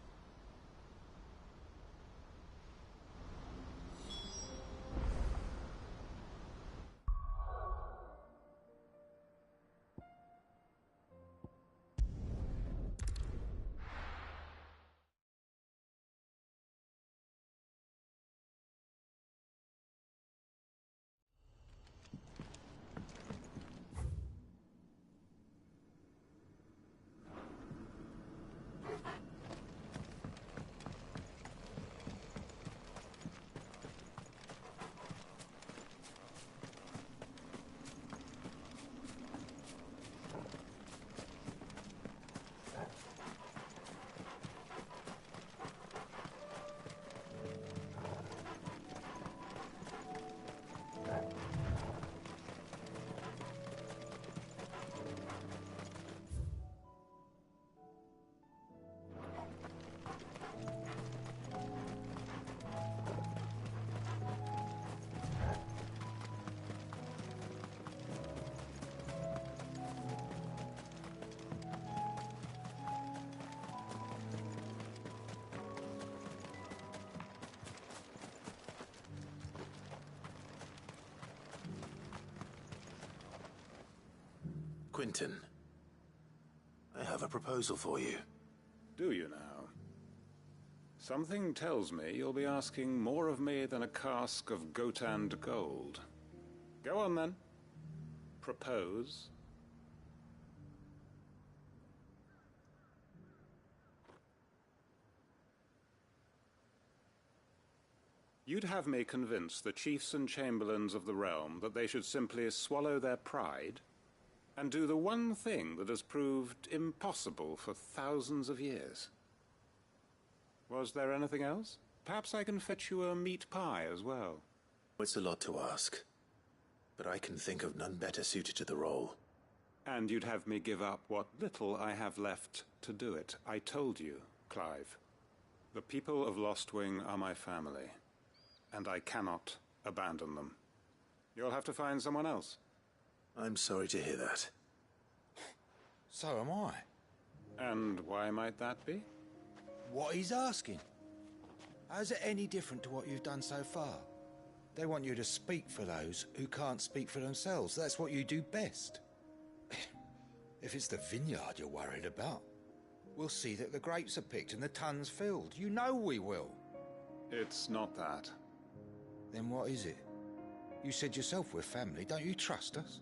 Quentin, I have a proposal for you. Do you now? Something tells me you'll be asking more of me than a cask of Gotand gold. Go on then. Propose. You'd have me convince the chiefs and chamberlains of the realm that they should simply swallow their pride and do the one thing that has proved impossible for thousands of years. Was there anything else? Perhaps I can fetch you a meat pie as well. It's a lot to ask, but I can think of none better suited to the role. And you'd have me give up what little I have left to do it. I told you, Clive. The people of Lostwing are my family, and I cannot abandon them. You'll have to find someone else. I'm sorry to hear that. So am I. And why might that be? What he's asking. How's it any different to what you've done so far? They want you to speak for those who can't speak for themselves. That's what you do best. If it's the vineyard you're worried about, we'll see that the grapes are picked and the tons filled. You know we will. It's not that. Then what is it? You said yourself we're family. Don't you trust us?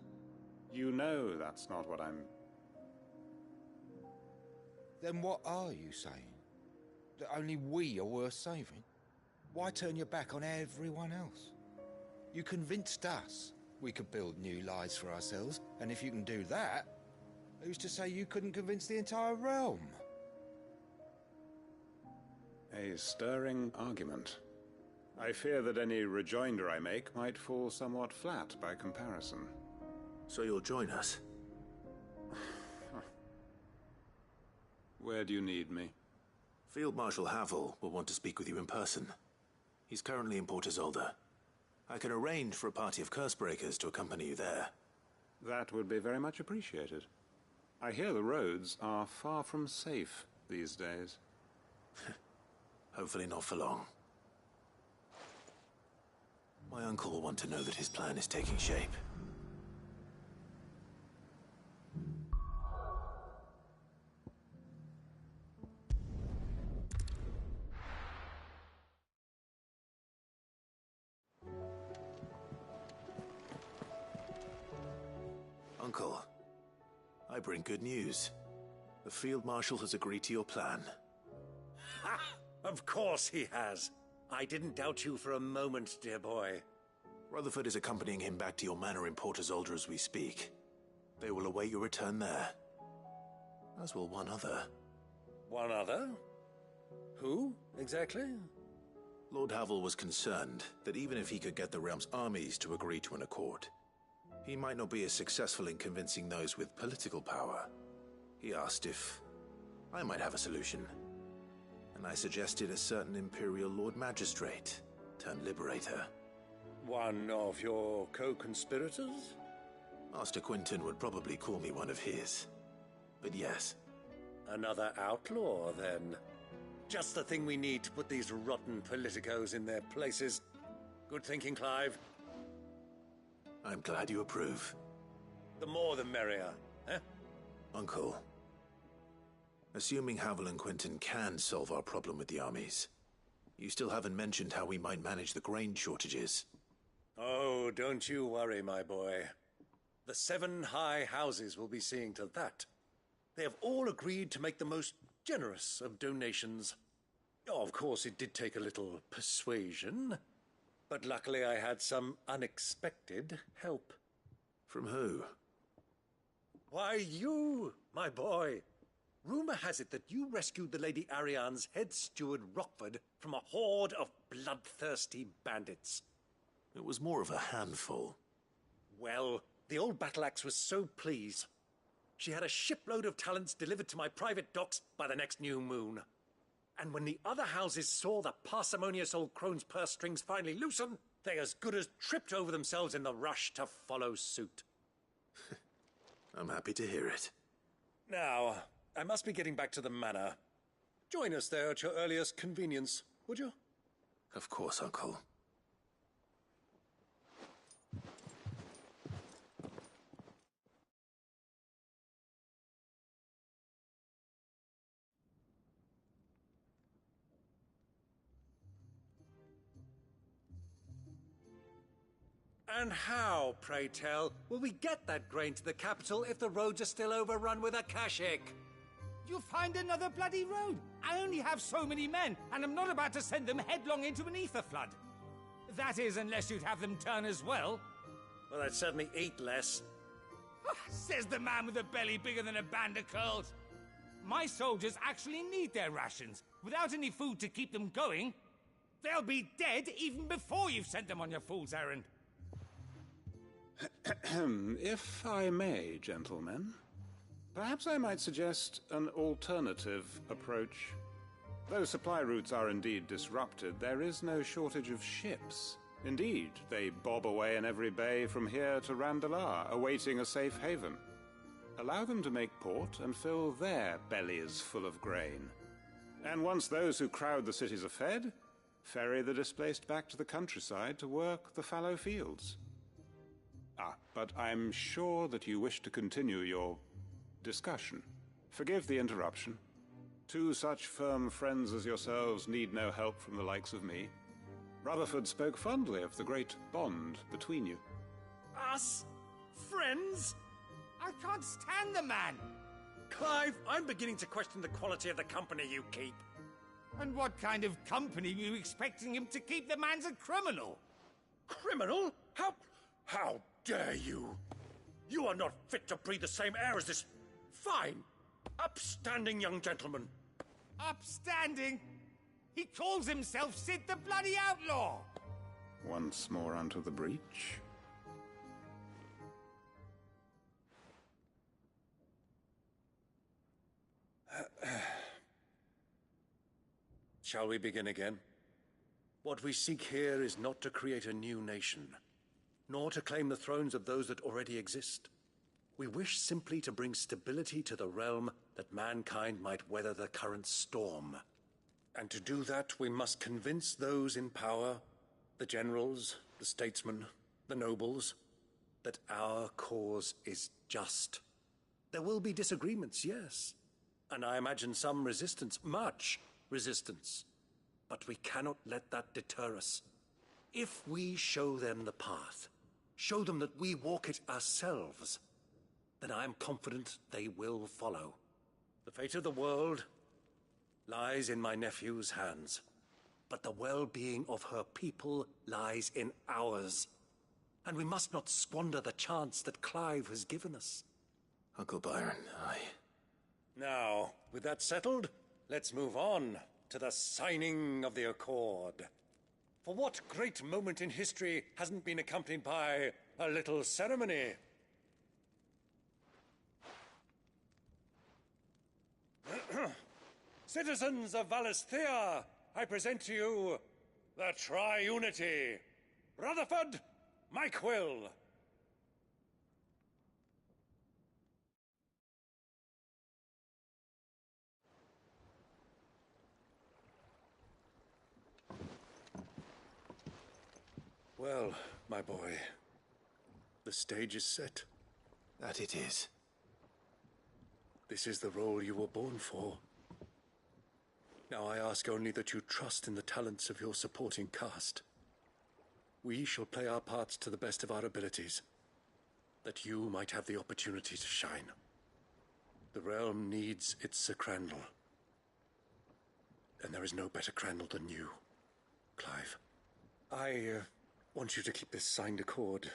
You know that's not what I'm... Then what are you saying? That only we are worth saving? Why turn your back on everyone else? You convinced us we could build new lives for ourselves, and if you can do that, who's to say you couldn't convince the entire realm? A stirring argument. I fear that any rejoinder I make might fall somewhat flat by comparison. So you'll join us? Where do you need me? Field Marshal Havel will want to speak with you in person. He's currently in Port Isolde. I can arrange for a party of Cursebreakers to accompany you there. That would be very much appreciated. I hear the roads are far from safe these days. Hopefully not for long. My uncle will want to know that his plan is taking shape. Uncle, I bring good news. The Field Marshal has agreed to your plan. Ha! Of course he has. I didn't doubt you for a moment, dear boy. Rutherford is accompanying him back to your manor in Port Isolde as we speak. They will await your return there. As will one other. One other? Who, exactly? Lord Havel was concerned that even if he could get the realm's armies to agree to an accord, he might not be as successful in convincing those with political power. He asked if I might have a solution, and I suggested a certain Imperial Lord Magistrate turned Liberator. One of your co-conspirators? Master Quentin would probably call me one of his, but yes. Another outlaw, then. Just the thing we need to put these rotten politicos in their places. Good thinking, Clive. I'm glad you approve. The more the merrier, eh? Uncle, assuming Havel and Quentin can solve our problem with the armies, you still haven't mentioned how we might manage the grain shortages. Oh, don't you worry, my boy. The 7 high houses will be seeing to that. They have all agreed to make the most generous of donations. Oh, of course, it did take a little persuasion, but luckily I had some unexpected help. From who? Why, you, my boy. Rumor has it that you rescued the Lady Ariane's head steward Rockford from a horde of bloodthirsty bandits. It was more of a handful. Well, the old battle-axe was so pleased. She had a shipload of talents delivered to my private docks by the next new moon. And when the other houses saw the parsimonious old crone's purse strings finally loosen, they as good as tripped over themselves in the rush to follow suit. I'm happy to hear it. Now, I must be getting back to the manor. Join us there at your earliest convenience, would you? Of course, Uncle. And how, pray tell, will we get that grain to the capital if the roads are still overrun with Akashic? You'll find another bloody road. I only have so many men, and I'm not about to send them headlong into an ether flood. That is, unless you'd have them turn as well. Well, I'd certainly eat less. Says the man with a belly bigger than a band of curls. My soldiers actually need their rations. Without any food to keep them going, they'll be dead even before you've sent them on your fool's errand. If I may, gentlemen, perhaps I might suggest an alternative approach. Though supply routes are indeed disrupted, there is no shortage of ships. Indeed, they bob away in every bay from here to Randalar, awaiting a safe haven. Allow them to make port and fill their bellies full of grain. And once those who crowd the cities are fed, ferry the displaced back to the countryside to work the fallow fields. But I'm sure that you wish to continue your discussion. Forgive the interruption. Two such firm friends as yourselves need no help from the likes of me. Rutherford spoke fondly of the great bond between you. Us? Friends? I can't stand the man! Clive, I'm beginning to question the quality of the company you keep. And what kind of company were you expecting him to keep? The man's a criminal! Criminal? How dare you? You are not fit to breathe the same air as this fine, upstanding young gentleman. Upstanding? He calls himself Sid the Bloody Outlaw! Once more onto the breach. Shall we begin again? What we seek here is not to create a new nation, nor to claim the thrones of those that already exist. We wish simply to bring stability to the realm that mankind might weather the current storm. And to do that, we must convince those in power, the generals, the statesmen, the nobles, that our cause is just. There will be disagreements, yes, and I imagine some resistance, much resistance. But we cannot let that deter us. If we show them the path, show them that we walk it ourselves, then I am confident they will follow. The fate of the world lies in my nephew's hands, but the well-being of her people lies in ours. And we must not squander the chance that Clive has given us. Uncle Byron, Now, with that settled, let's move on to the signing of the Accord. For what great moment in history hasn't been accompanied by a little ceremony? Citizens of Valisthea, I present to you the Triunity. Rutherford, my quill. Well, my boy, the stage is set. That it is. This is the role you were born for. Now I ask only that you trust in the talents of your supporting cast. We shall play our parts to the best of our abilities, that you might have the opportunity to shine. The realm needs its Sir Crandall, and there is no better Crandall than you, Clive. I want you to keep this signed accord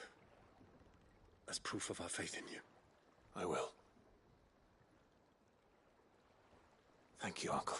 as proof of our faith in you. I will. Thank you, Uncle.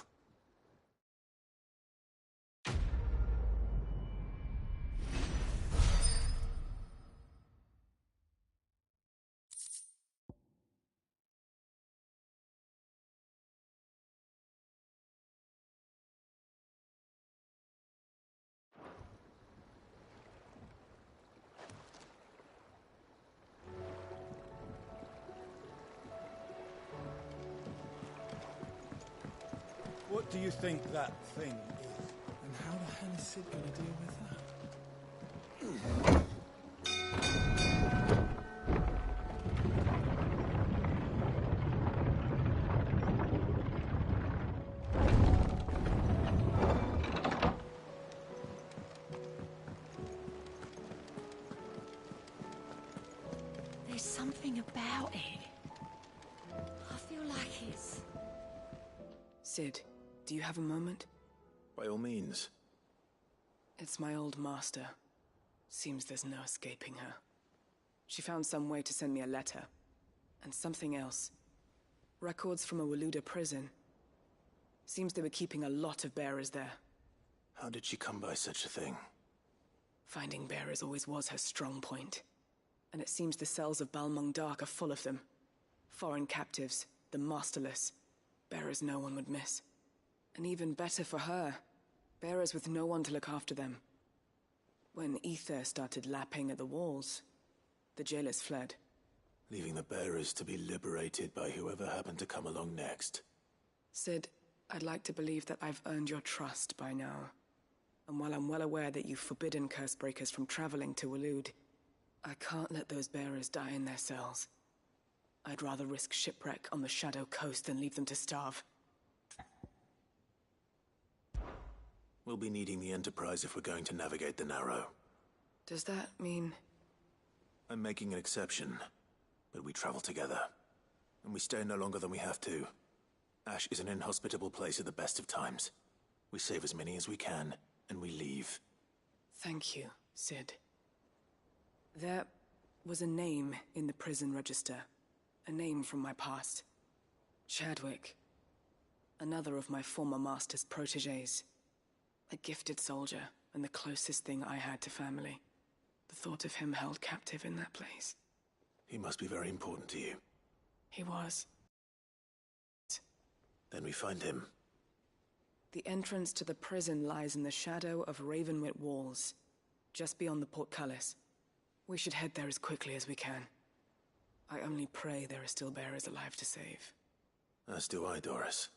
What do you think that thing is? And how the hell is Sid going to deal with that? There's something about it. I feel like it's... Sid, do you have a moment? By all means. It's my old master. Seems there's no escaping her. She found some way to send me a letter. And something else. Records from a Waluda prison. Seems they were keeping a lot of bearers there. How did she come by such a thing? Finding bearers always was her strong point. And it seems the cells of Balmung Dark are full of them. Foreign captives, the masterless. Bearers no one would miss. And even better for her, bearers with no one to look after them. When ether started lapping at the walls, the jailers fled. Leaving the bearers to be liberated by whoever happened to come along next. Sid, I'd like to believe that I've earned your trust by now. And while I'm well aware that you've forbidden Cursebreakers from traveling to Waloed, I can't let those bearers die in their cells. I'd rather risk shipwreck on the Shadow Coast than leave them to starve. We'll be needing the Enterprise if we're going to navigate the Narrow. Does that mean... I'm making an exception, but we travel together. And we stay no longer than we have to. Ash is an inhospitable place at the best of times. We save as many as we can, and we leave. Thank you, Sid. There was a name in the prison register. A name from my past. Chadwick. Another of my former master's protégés. A gifted soldier, and the closest thing I had to family. The thought of him held captive in that place. He must be very important to you. He was. Then we find him. The entrance to the prison lies in the shadow of Ravenwit Walls, just beyond the portcullis. We should head there as quickly as we can. I only pray there are still bearers alive to save. As do I, Doris.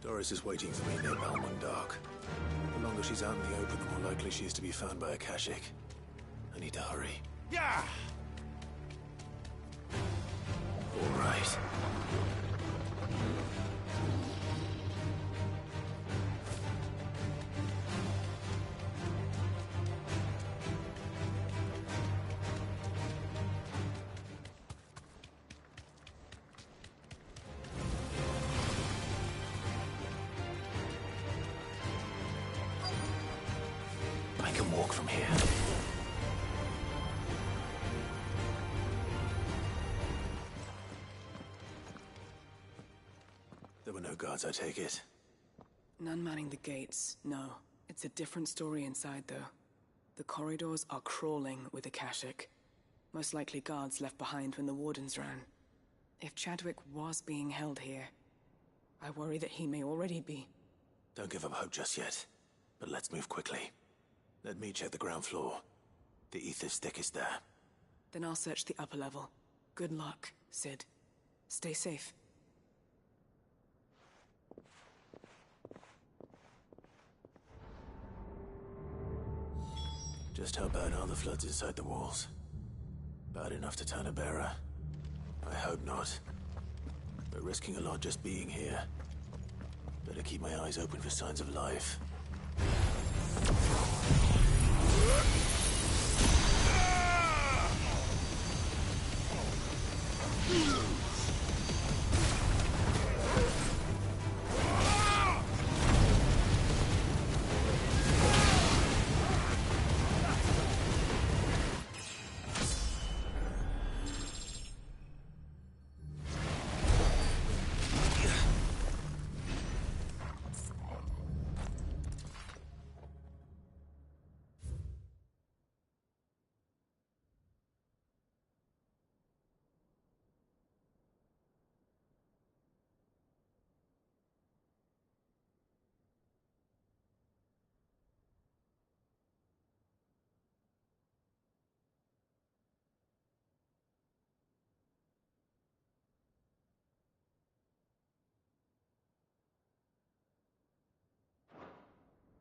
Doris is waiting for me near Balmung Dark. The longer she's out in the open, the more likely she is to be found by a Kashyyyk. I need to hurry. Yeah! All right. I can walk from here. There were no guards, I take it. None manning the gates, no. It's a different story inside, though. The corridors are crawling with the Kashyyyk. Most likely guards left behind when the wardens ran. If Chadwick was being held here, I worry that he may already be. Don't give up hope just yet, but let's move quickly. Let me check the ground floor. The ether stick is there. Then I'll search the upper level. Good luck, Sid. Stay safe. Just how bad are the floods inside the walls? Bad enough to turn a bearer? I hope not. We're risking a lot just being here. Better keep my eyes open for signs of life.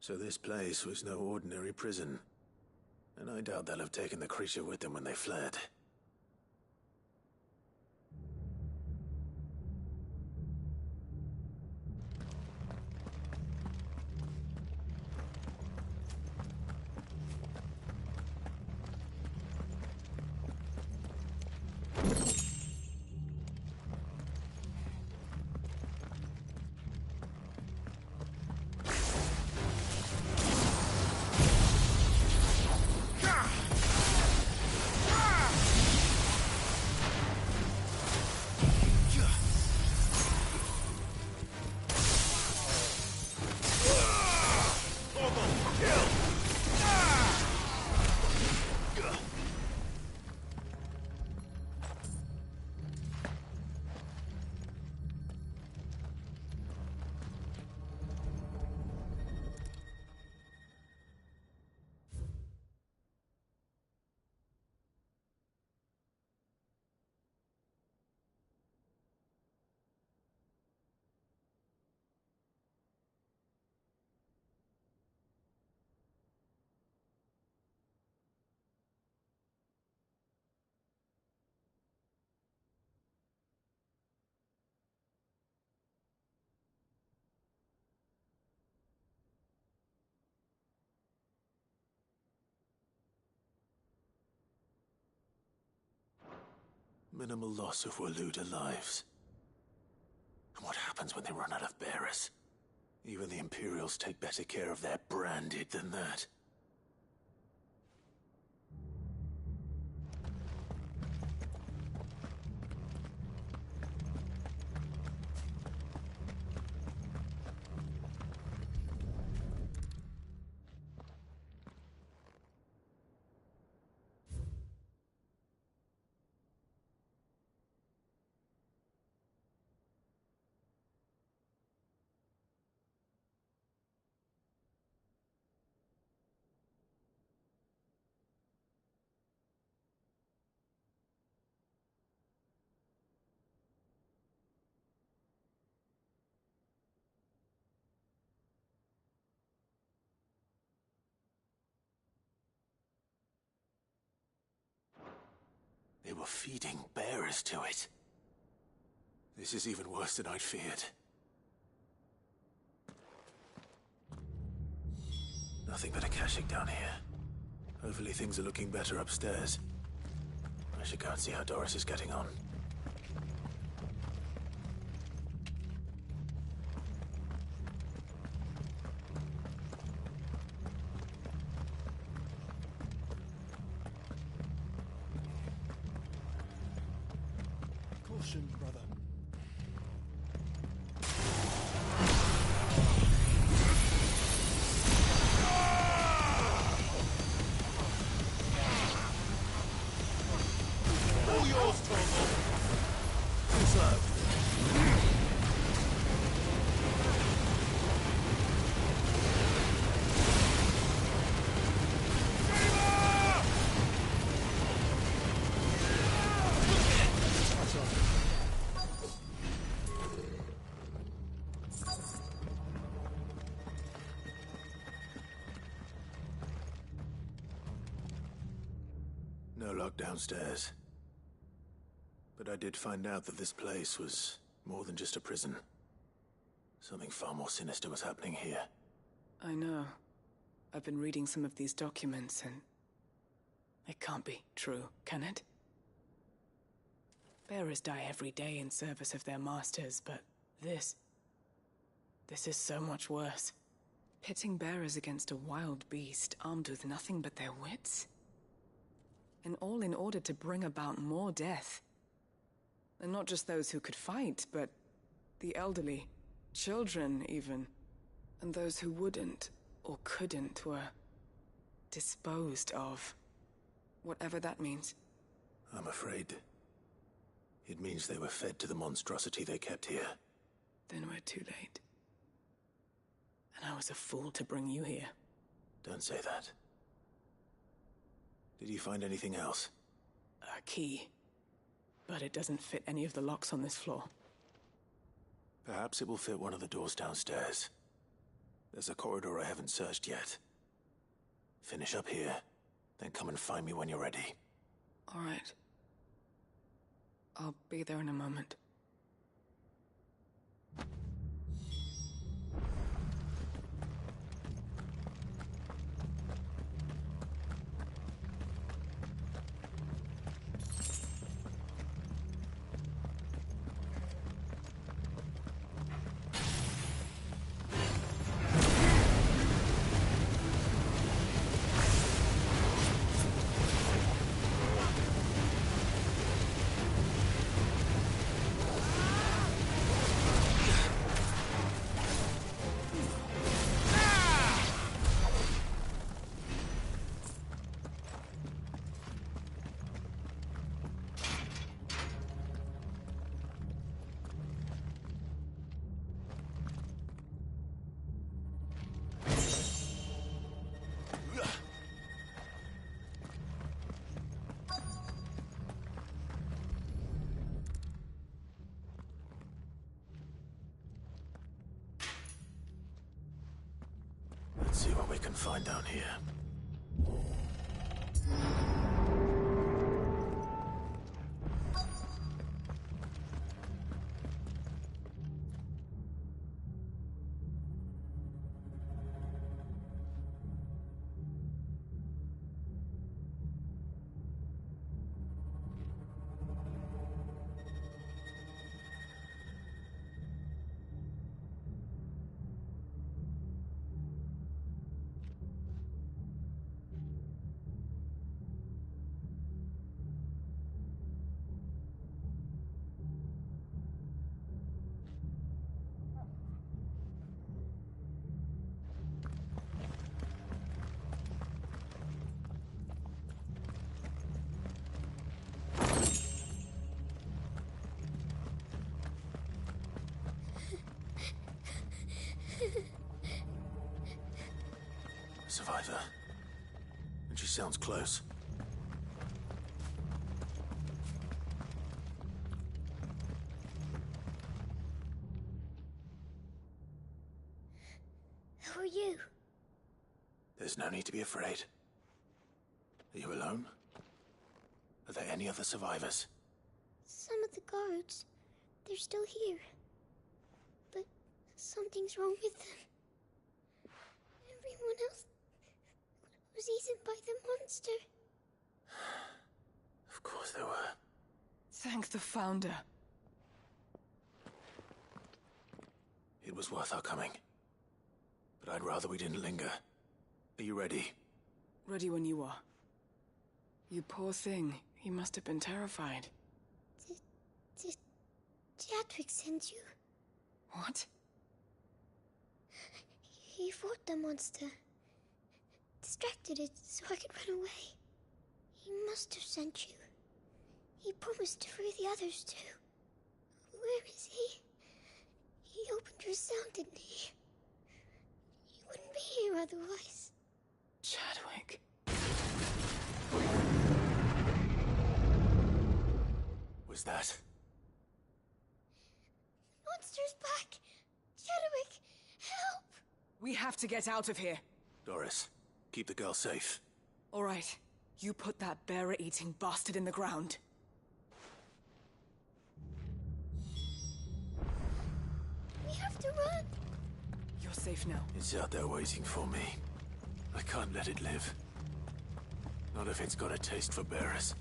So this place was no ordinary prison. And I doubt they'll have taken the creature with them when they fled. Minimal loss of Waluda lives. And what happens when they run out of bearers? Even the Imperials take better care of their branded than that. They were feeding bearers to it. This is even worse than I'd feared. Nothing but a caching down here. Hopefully things are looking better upstairs. I should go and see how Doris is getting on. Caution, brother. All yours, Torval! Too slow. No lock downstairs. But I did find out that this place was more than just a prison. Something far more sinister was happening here. I know. I've been reading some of these documents and... it can't be true, can it? Bearers die every day in service of their masters, but this is so much worse. Pitting bearers against a wild beast armed with nothing but their wits? And all in order to bring about more death. And not just those who could fight, but the elderly, children even. And those who wouldn't or couldn't were disposed of. Whatever that means. I'm afraid it means they were fed to the monstrosity they kept here. Then we're too late. And I was a fool to bring you here. Don't say that. Did you find anything else? A key. But it doesn't fit any of the locks on this floor. Perhaps it will fit one of the doors downstairs. There's a corridor I haven't searched yet. Finish up here, then come and find me when you're ready. All right. I'll be there in a moment. Let's see what we can find down here. Survivor. And she sounds close. Who are you? There's no need to be afraid. Are you alone? Are there any other survivors? Some of the guards. They're still here. But something's wrong with them. Everyone else was eaten by the monster. Of course there were. Thank the Founder. It was worth our coming. But I'd rather we didn't linger. Are you ready? Ready when you are. You poor thing. You must have been terrified. Did Chadwick send you? What? He fought the monster. Distracted it so I could run away. He must have sent you. He promised to free the others too. Where is he? He opened your cell, didn't he? He wouldn't be here otherwise. Chadwick. Was that? Monster's back! Chadwick, help! We have to get out of here. Doris, keep the girl safe. All right. You put that bearer-eating bastard in the ground. We have to run! You're safe now. It's out there waiting for me. I can't let it live. Not if it's got a taste for bearers.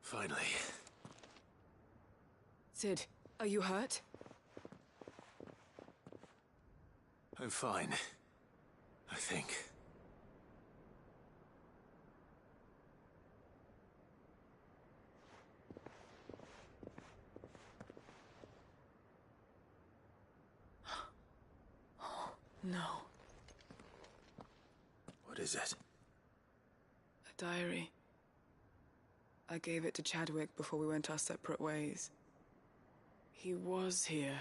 Finally. Sid, are you hurt? I'm fine. I think. No. What is it? A diary. I gave it to Chadwick before we went our separate ways. He was here.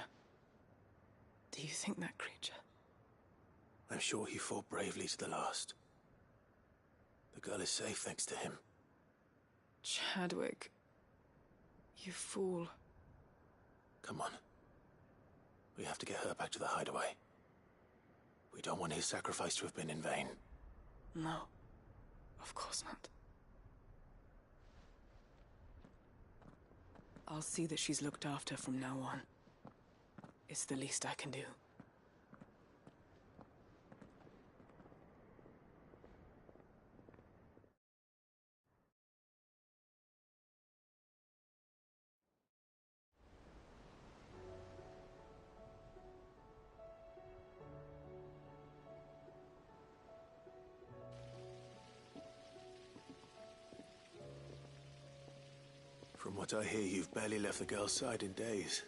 Do you think that creature? I'm sure he fought bravely to the last. The girl is safe thanks to him. Chadwick. You fool. Come on. We have to get her back to the hideaway. We don't want his sacrifice to have been in vain. No. Of course not. I'll see that she's looked after from now on. It's the least I can do. From what I hear, you've barely left the girl's side in days.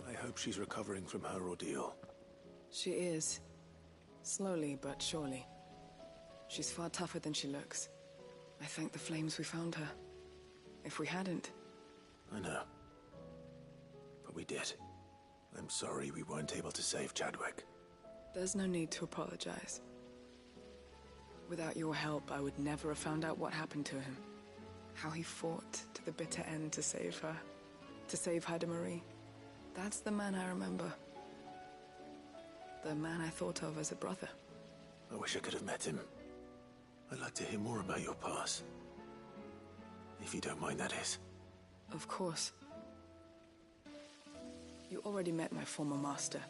I hope she's recovering from her ordeal. She is. Slowly but surely. She's far tougher than she looks. I thank the flames we found her. If we hadn't... I know. But we did. I'm sorry we weren't able to save Chadwick. There's no need to apologize. Without your help, I would never have found out what happened to him. How he fought to the bitter end to save her. To save Haida Marie. That's the man I remember. The man I thought of as a brother. I wish I could have met him. I'd like to hear more about your past. If you don't mind, that is. Of course. You already met my former master.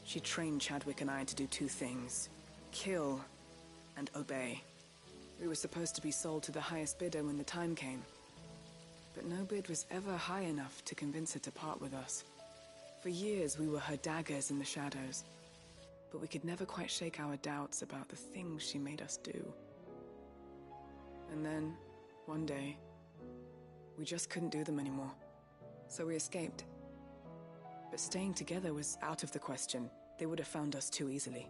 She trained Chadwick and I to do two things. Kill and obey. We were supposed to be sold to the highest bidder when the time came. But no bid was ever high enough to convince her to part with us. For years we were her daggers in the shadows. But we could never quite shake our doubts about the things she made us do. And then, one day, we just couldn't do them anymore. So we escaped. But staying together was out of the question. They would have found us too easily.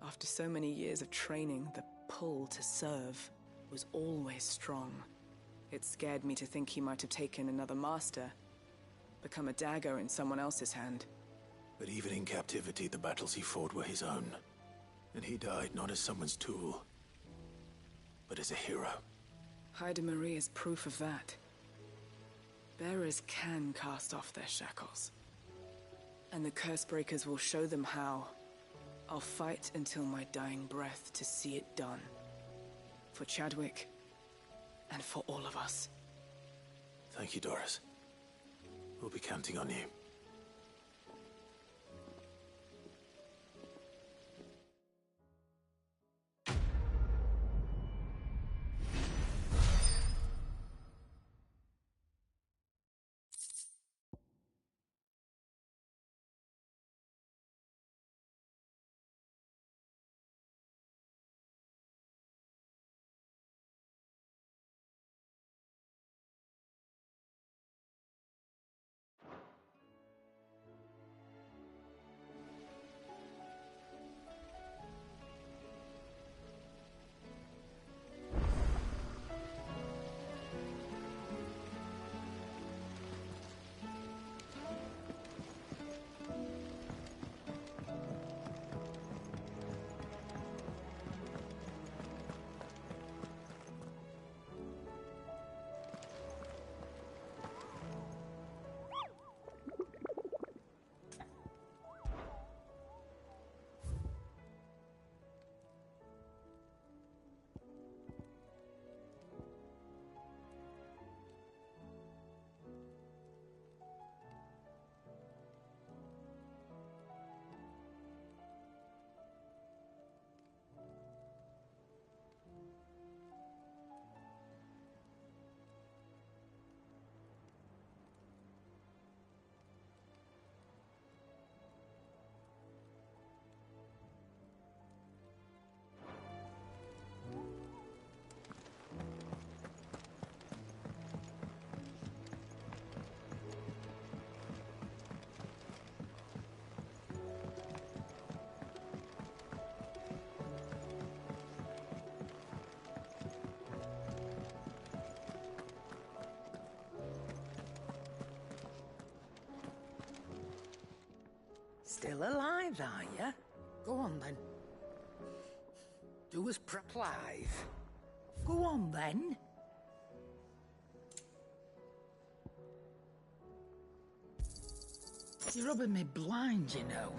After so many years of training, the pull to serve was always strong. It scared me to think he might have taken another master, become a dagger in someone else's hand. But even in captivity, the battles he fought were his own. And he died not as someone's tool, but as a hero. Haida Marie is proof of that. Bearers can cast off their shackles. And the Cursebreakers will show them how. I'll fight until my dying breath to see it done. For Chadwick, and for all of us. Thank you, Doris. We'll be counting on you. Still alive, are you? Go on, then. Do as Plive. Go on, then. You're rubbing me blind, you know.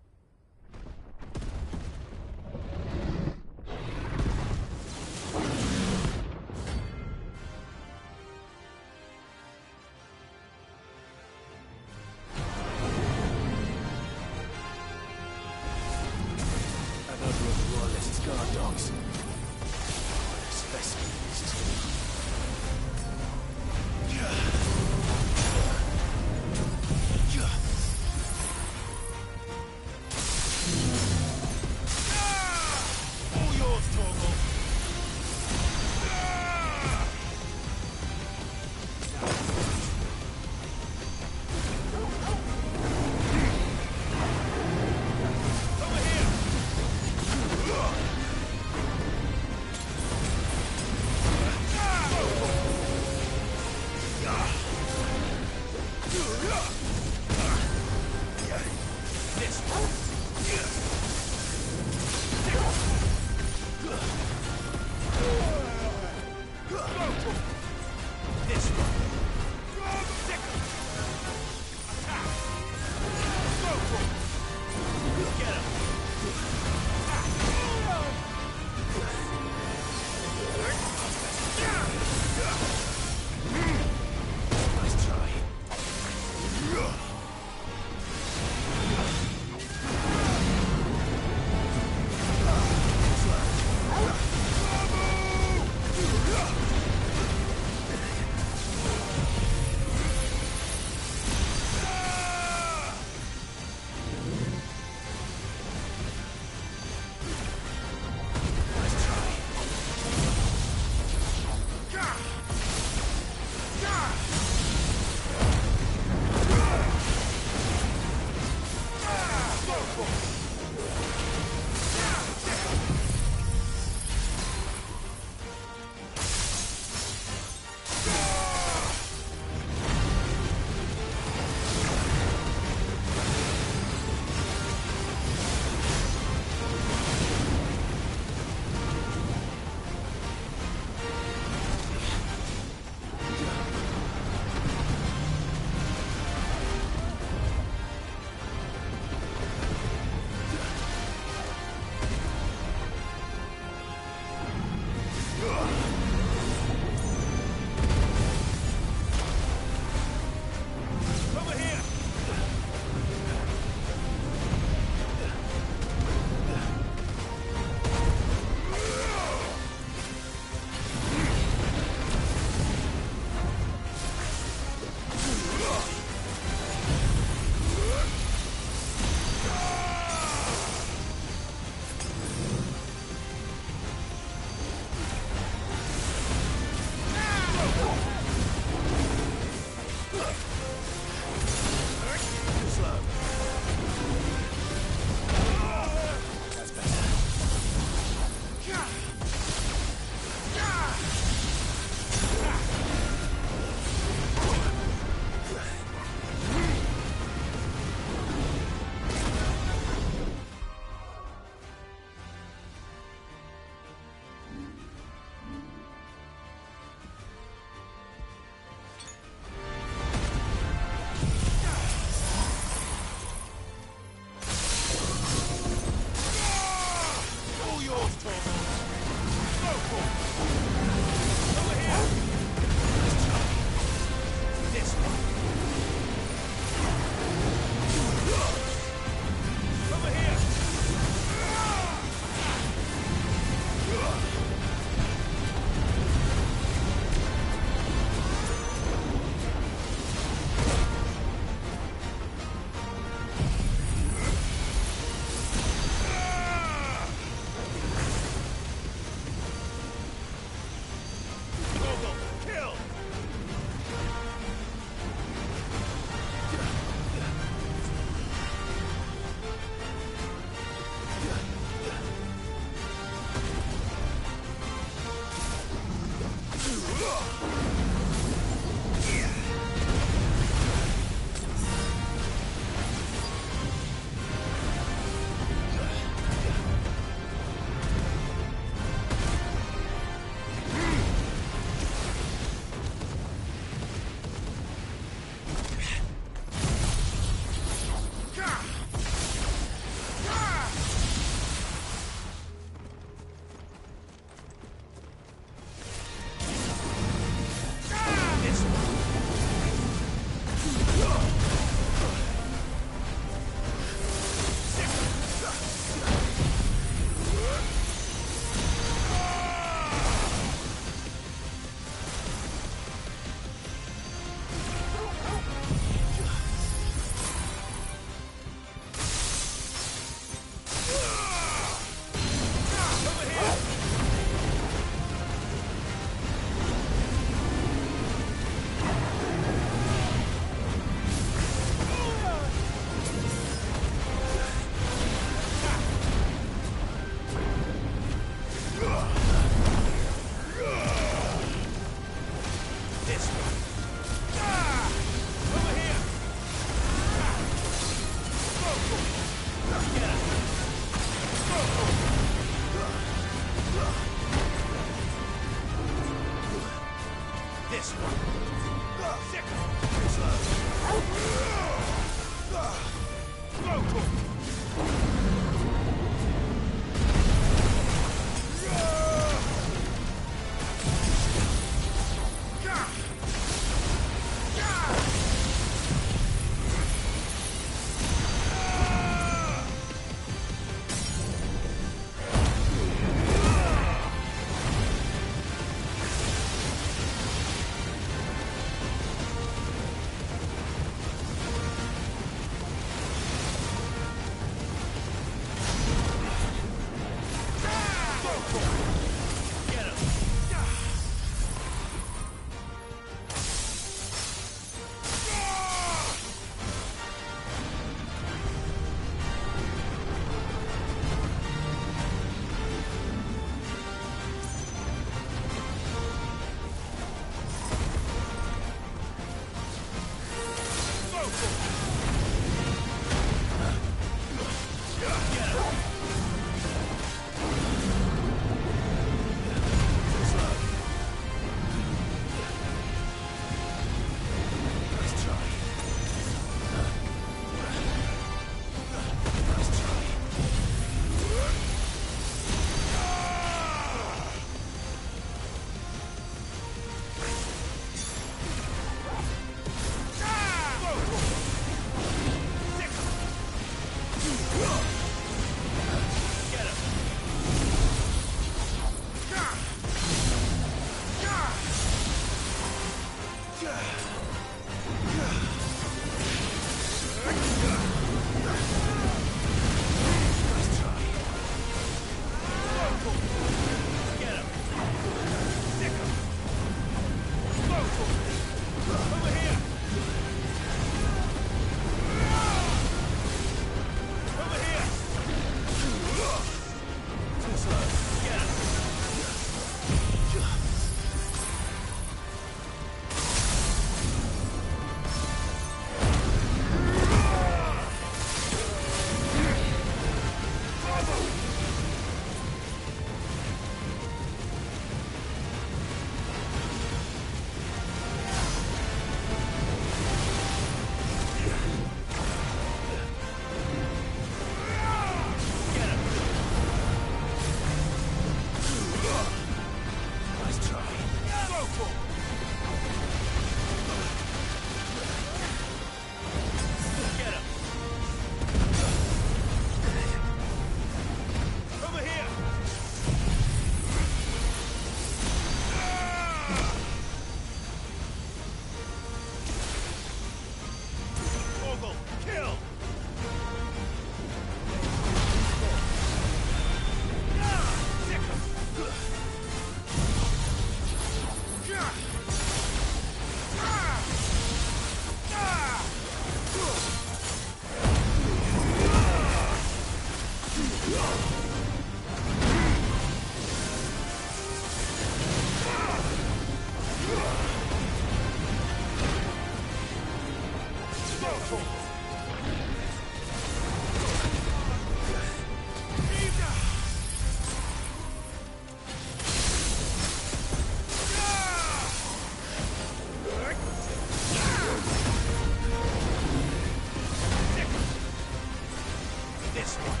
This one.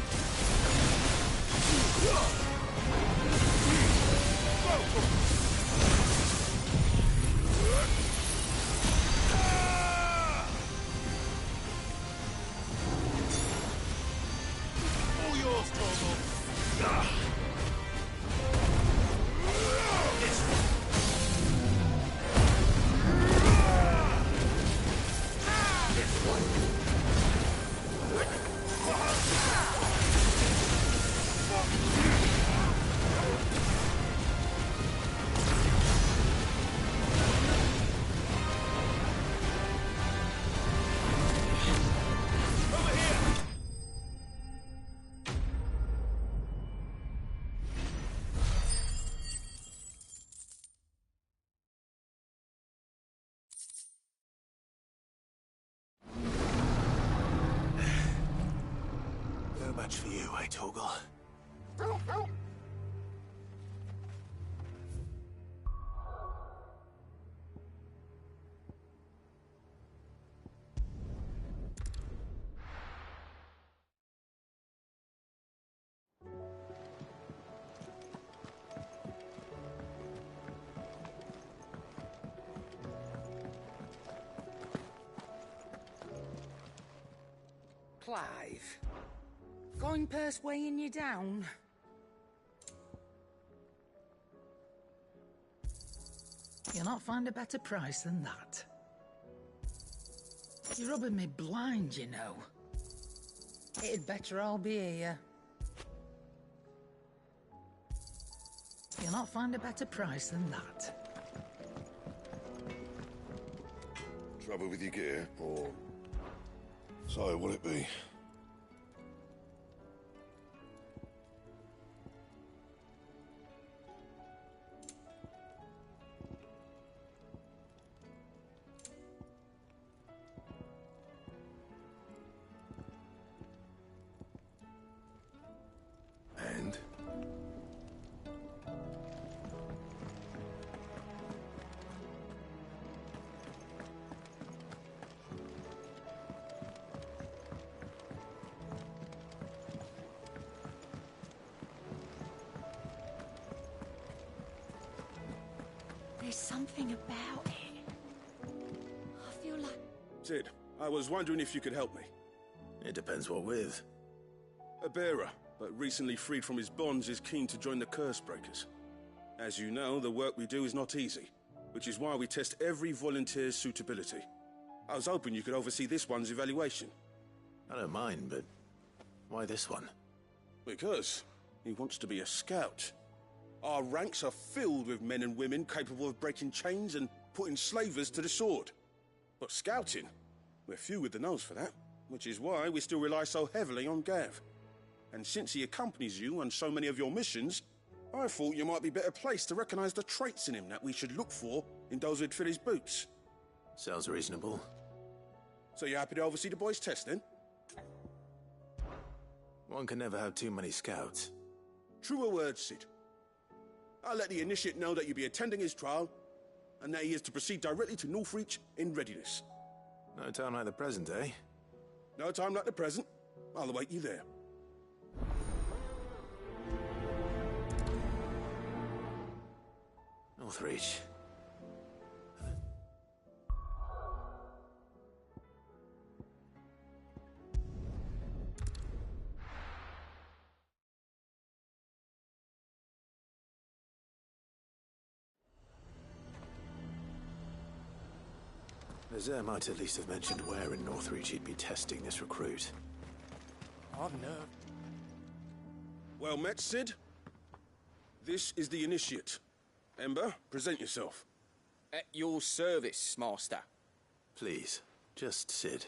All yours, Torgal. This one. This one. No match for you, eh, Torgal? Clive, coin purse weighing you down? You'll not find a better price than that. You're rubbing me blind, you know. It'd better all be here. You'll not find a better price than that. Trouble with your gear, or... So, will it be? And? There's something about it. I feel like... Sid, I was wondering if you could help me. It depends what with. A bearer, but recently freed from his bonds, is keen to join the Curse Breakers. As you know, the work we do is not easy, which is why we test every volunteer's suitability. I was hoping you could oversee this one's evaluation. I don't mind, but why this one? Because he wants to be a scout. Our ranks are filled with men and women capable of breaking chains and putting slavers to the sword. But scouting, we're few with the nose for that, which is why we still rely so heavily on Gav. And since he accompanies you on so many of your missions, I thought you might be better placed to recognize the traits in him that we should look for in those who'd fill his boots. Sounds reasonable. So you happy to oversee the boys' test, then? One can never have too many scouts. Truer words, Sid. I'll let the initiate know that you'll be attending his trial, and that he is to proceed directly to Northreach in readiness. No time like the present, eh? No time like the present. I'll await you there. Northreach. Nazir might at least have mentioned where in Northreach he'd be testing this recruit. Oh, no. Well met, Sid. This is the initiate. Ember, present yourself. At your service, Master. Please, just Sid.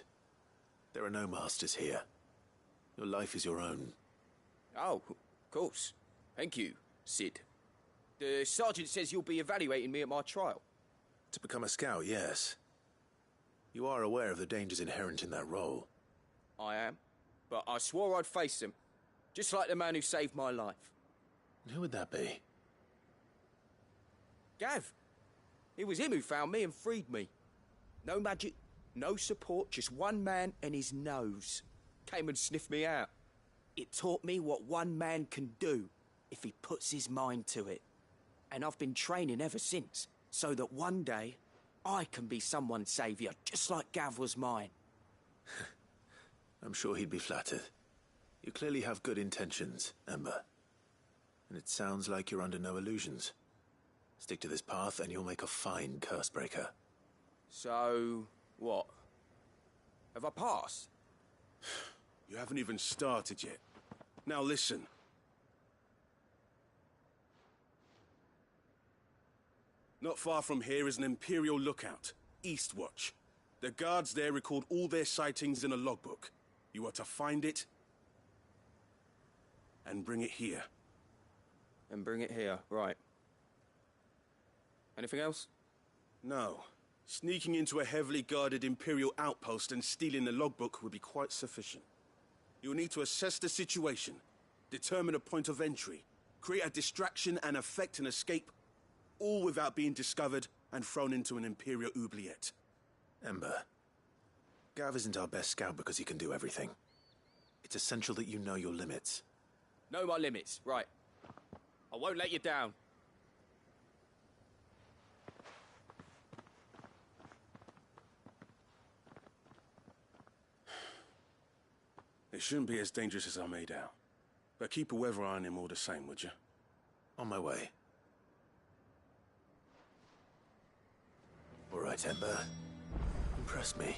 There are no masters here. Your life is your own. Oh, of course. Thank you, Sid. The sergeant says you'll be evaluating me at my trial. To become a scout, yes. You are aware of the dangers inherent in that role. I am. But I swore I'd face him. Just like the man who saved my life. Who would that be? Gav. It was him who found me and freed me. No magic, no support, just one man and his nose. Came and sniffed me out. It taught me what one man can do if he puts his mind to it. And I've been training ever since, so that one day I can be someone's saviour, just like Gav was mine. I'm sure he'd be flattered. You clearly have good intentions, Ember. And it sounds like you're under no illusions. Stick to this path and you'll make a fine Cursebreaker. So, what? Have I passed? You haven't even started yet. Now listen. Not far from here is an Imperial lookout, Eastwatch. The guards there record all their sightings in a logbook. You are to find it and bring it here. And bring it here, right. Anything else? No. Sneaking into a heavily guarded Imperial outpost and stealing the logbook would be quite sufficient. You'll need to assess the situation, determine a point of entry, create a distraction and effect an escape, all without being discovered and thrown into an Imperial oubliette. Ember, Gav isn't our best scout because he can do everything. It's essential that you know your limits. Know my limits, right. I won't let you down. It shouldn't be as dangerous as I made out. But keep a weather eye on him all the same, would you? On my way. All right, Ember. Impress me.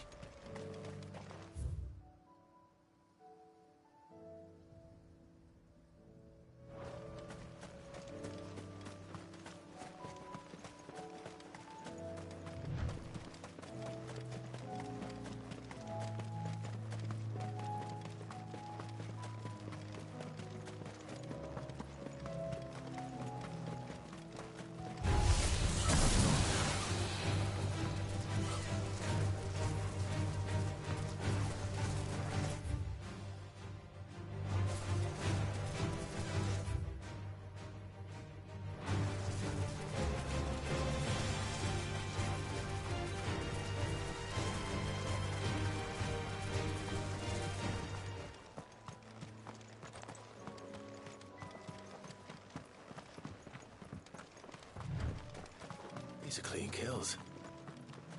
These are clean kills.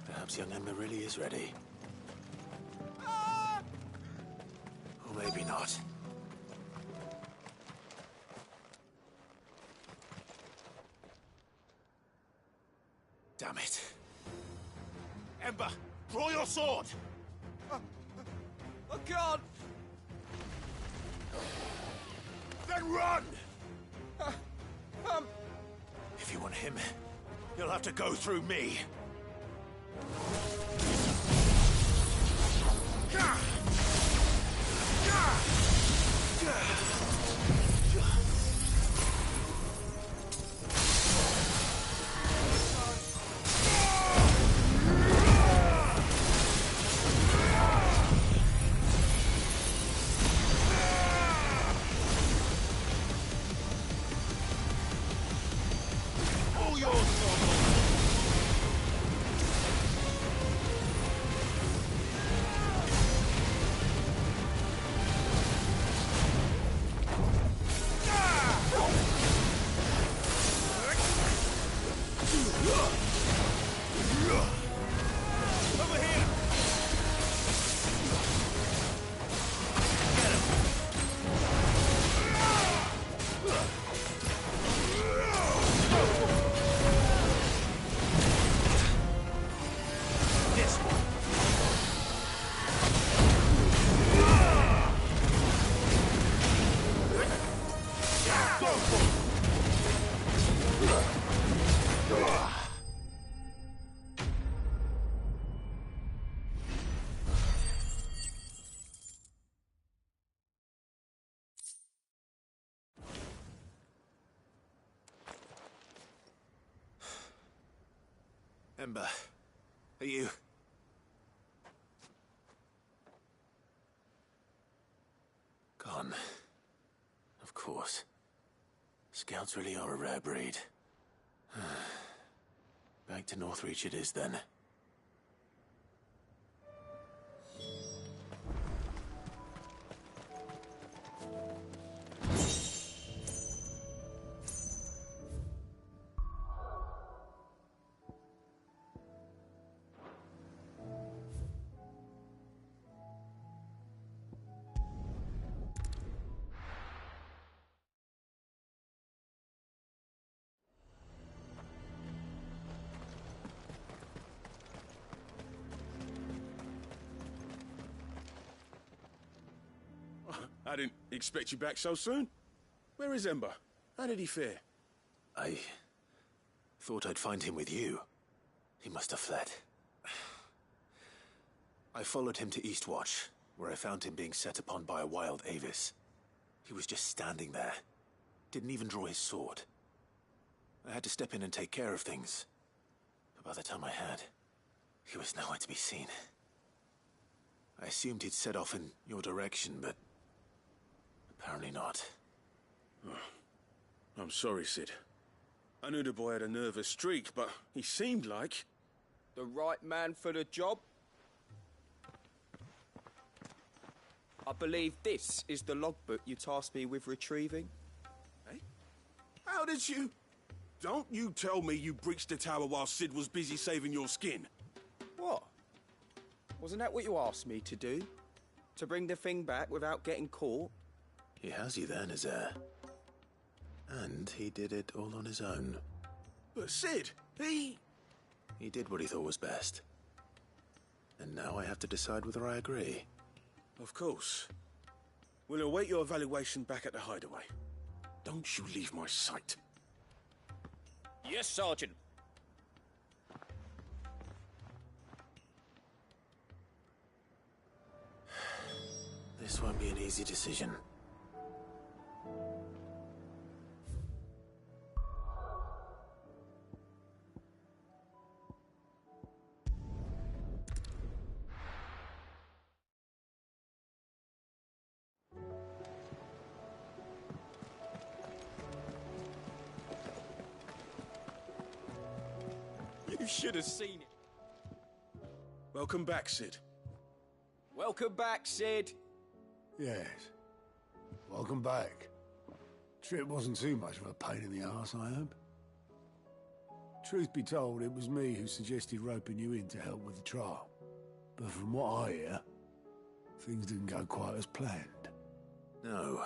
Perhaps young Ember really is ready. Or maybe not. Damn it. Ember, draw your sword! I can't! Then run! If you want him, you'll have to go through me. Ember, are you... course. Scouts really are a rare breed. Back to Northreach it is then. I didn't expect you back so soon. Where is Ember? How did he fare? I thought I'd find him with you. He must have fled. I followed him to Eastwatch, where I found him being set upon by a wild Avis. He was just standing there. Didn't even draw his sword. I had to step in and take care of things. But by the time I had, he was nowhere to be seen. I assumed he'd set off in your direction, but apparently not. Oh, I'm sorry, Sid. I knew the boy had a nervous streak, but he seemed like... The right man for the job? I believe this is the logbook you tasked me with retrieving. Hey? How did you... Don't you tell me you breached the tower while Sid was busy saving your skin. What? Wasn't that what you asked me to do? To bring the thing back without getting caught? He has you then, his heir. And he did it all on his own. But Sid, He did what he thought was best. And now I have to decide whether I agree. Of course. We'll await your evaluation back at the hideaway. Don't you leave my sight. Yes, Sergeant. This won't be an easy decision. You should have seen it. Welcome back, Sid. Welcome back, Sid. Yes. Welcome back. Trip wasn't too much of a pain in the arse, I hope. Truth be told, it was me who suggested roping you in to help with the trial. But from what I hear, things didn't go quite as planned. No,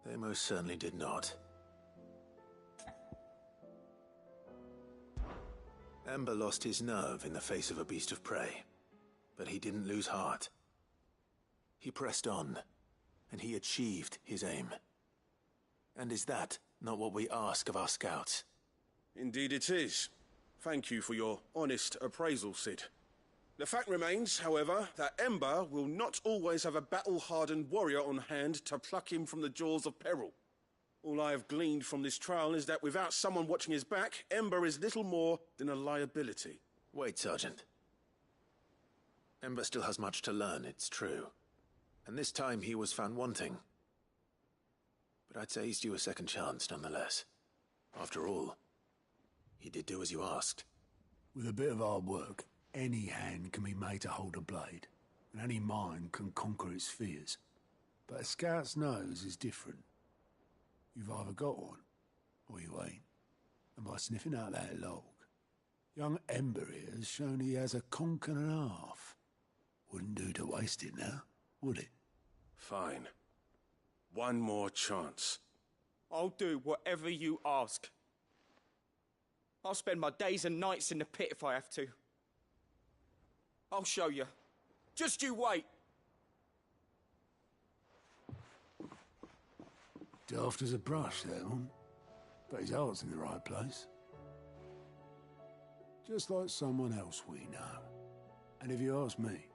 they most certainly did not. Ember lost his nerve in the face of a beast of prey, but he didn't lose heart. He pressed on, and he achieved his aim. And is that not what we ask of our scouts? Indeed it is. Thank you for your honest appraisal, Sid. The fact remains, however, that Ember will not always have a battle-hardened warrior on hand to pluck him from the jaws of peril. All I have gleaned from this trial is that without someone watching his back, Ember is little more than a liability. Wait, Sergeant. Ember still has much to learn, it's true. And this time he was found wanting. But I'd say he's due a second chance, nonetheless. After all, he did do as you asked. With a bit of hard work, any hand can be made to hold a blade, and any mind can conquer its fears. But a scout's nose is different. You've either got one, or you ain't. And by sniffing out that log, young Ember here has shown he has a conch and a half. Wouldn't do to waste it now, would it? Fine. One more chance. I'll do whatever you ask. I'll spend my days and nights in the pit if I have to. I'll show you. Just you wait. Daft as a brush, that one. But his heart's in the right place. Just like someone else we know. And if you ask me,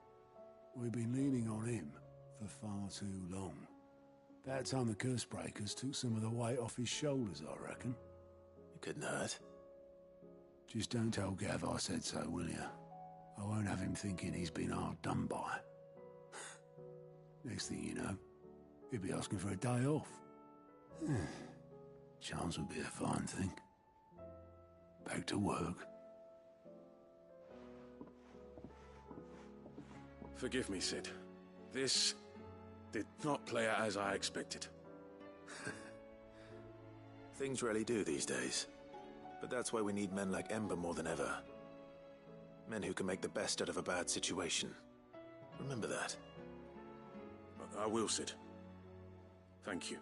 we've been leaning on him for far too long. That time the Cursebreakers took some of the weight off his shoulders, I reckon. It couldn't hurt. Just don't tell Gav I said so, will you? I won't have him thinking he's been hard done by. Next thing you know, he'll be asking for a day off. Chance would be a fine thing. Back to work. Forgive me, Sid. This did not play out as I expected. Things rarely do these days. But that's why we need men like Ember more than ever. Men who can make the best out of a bad situation. Remember that. I will, Sid. Thank you.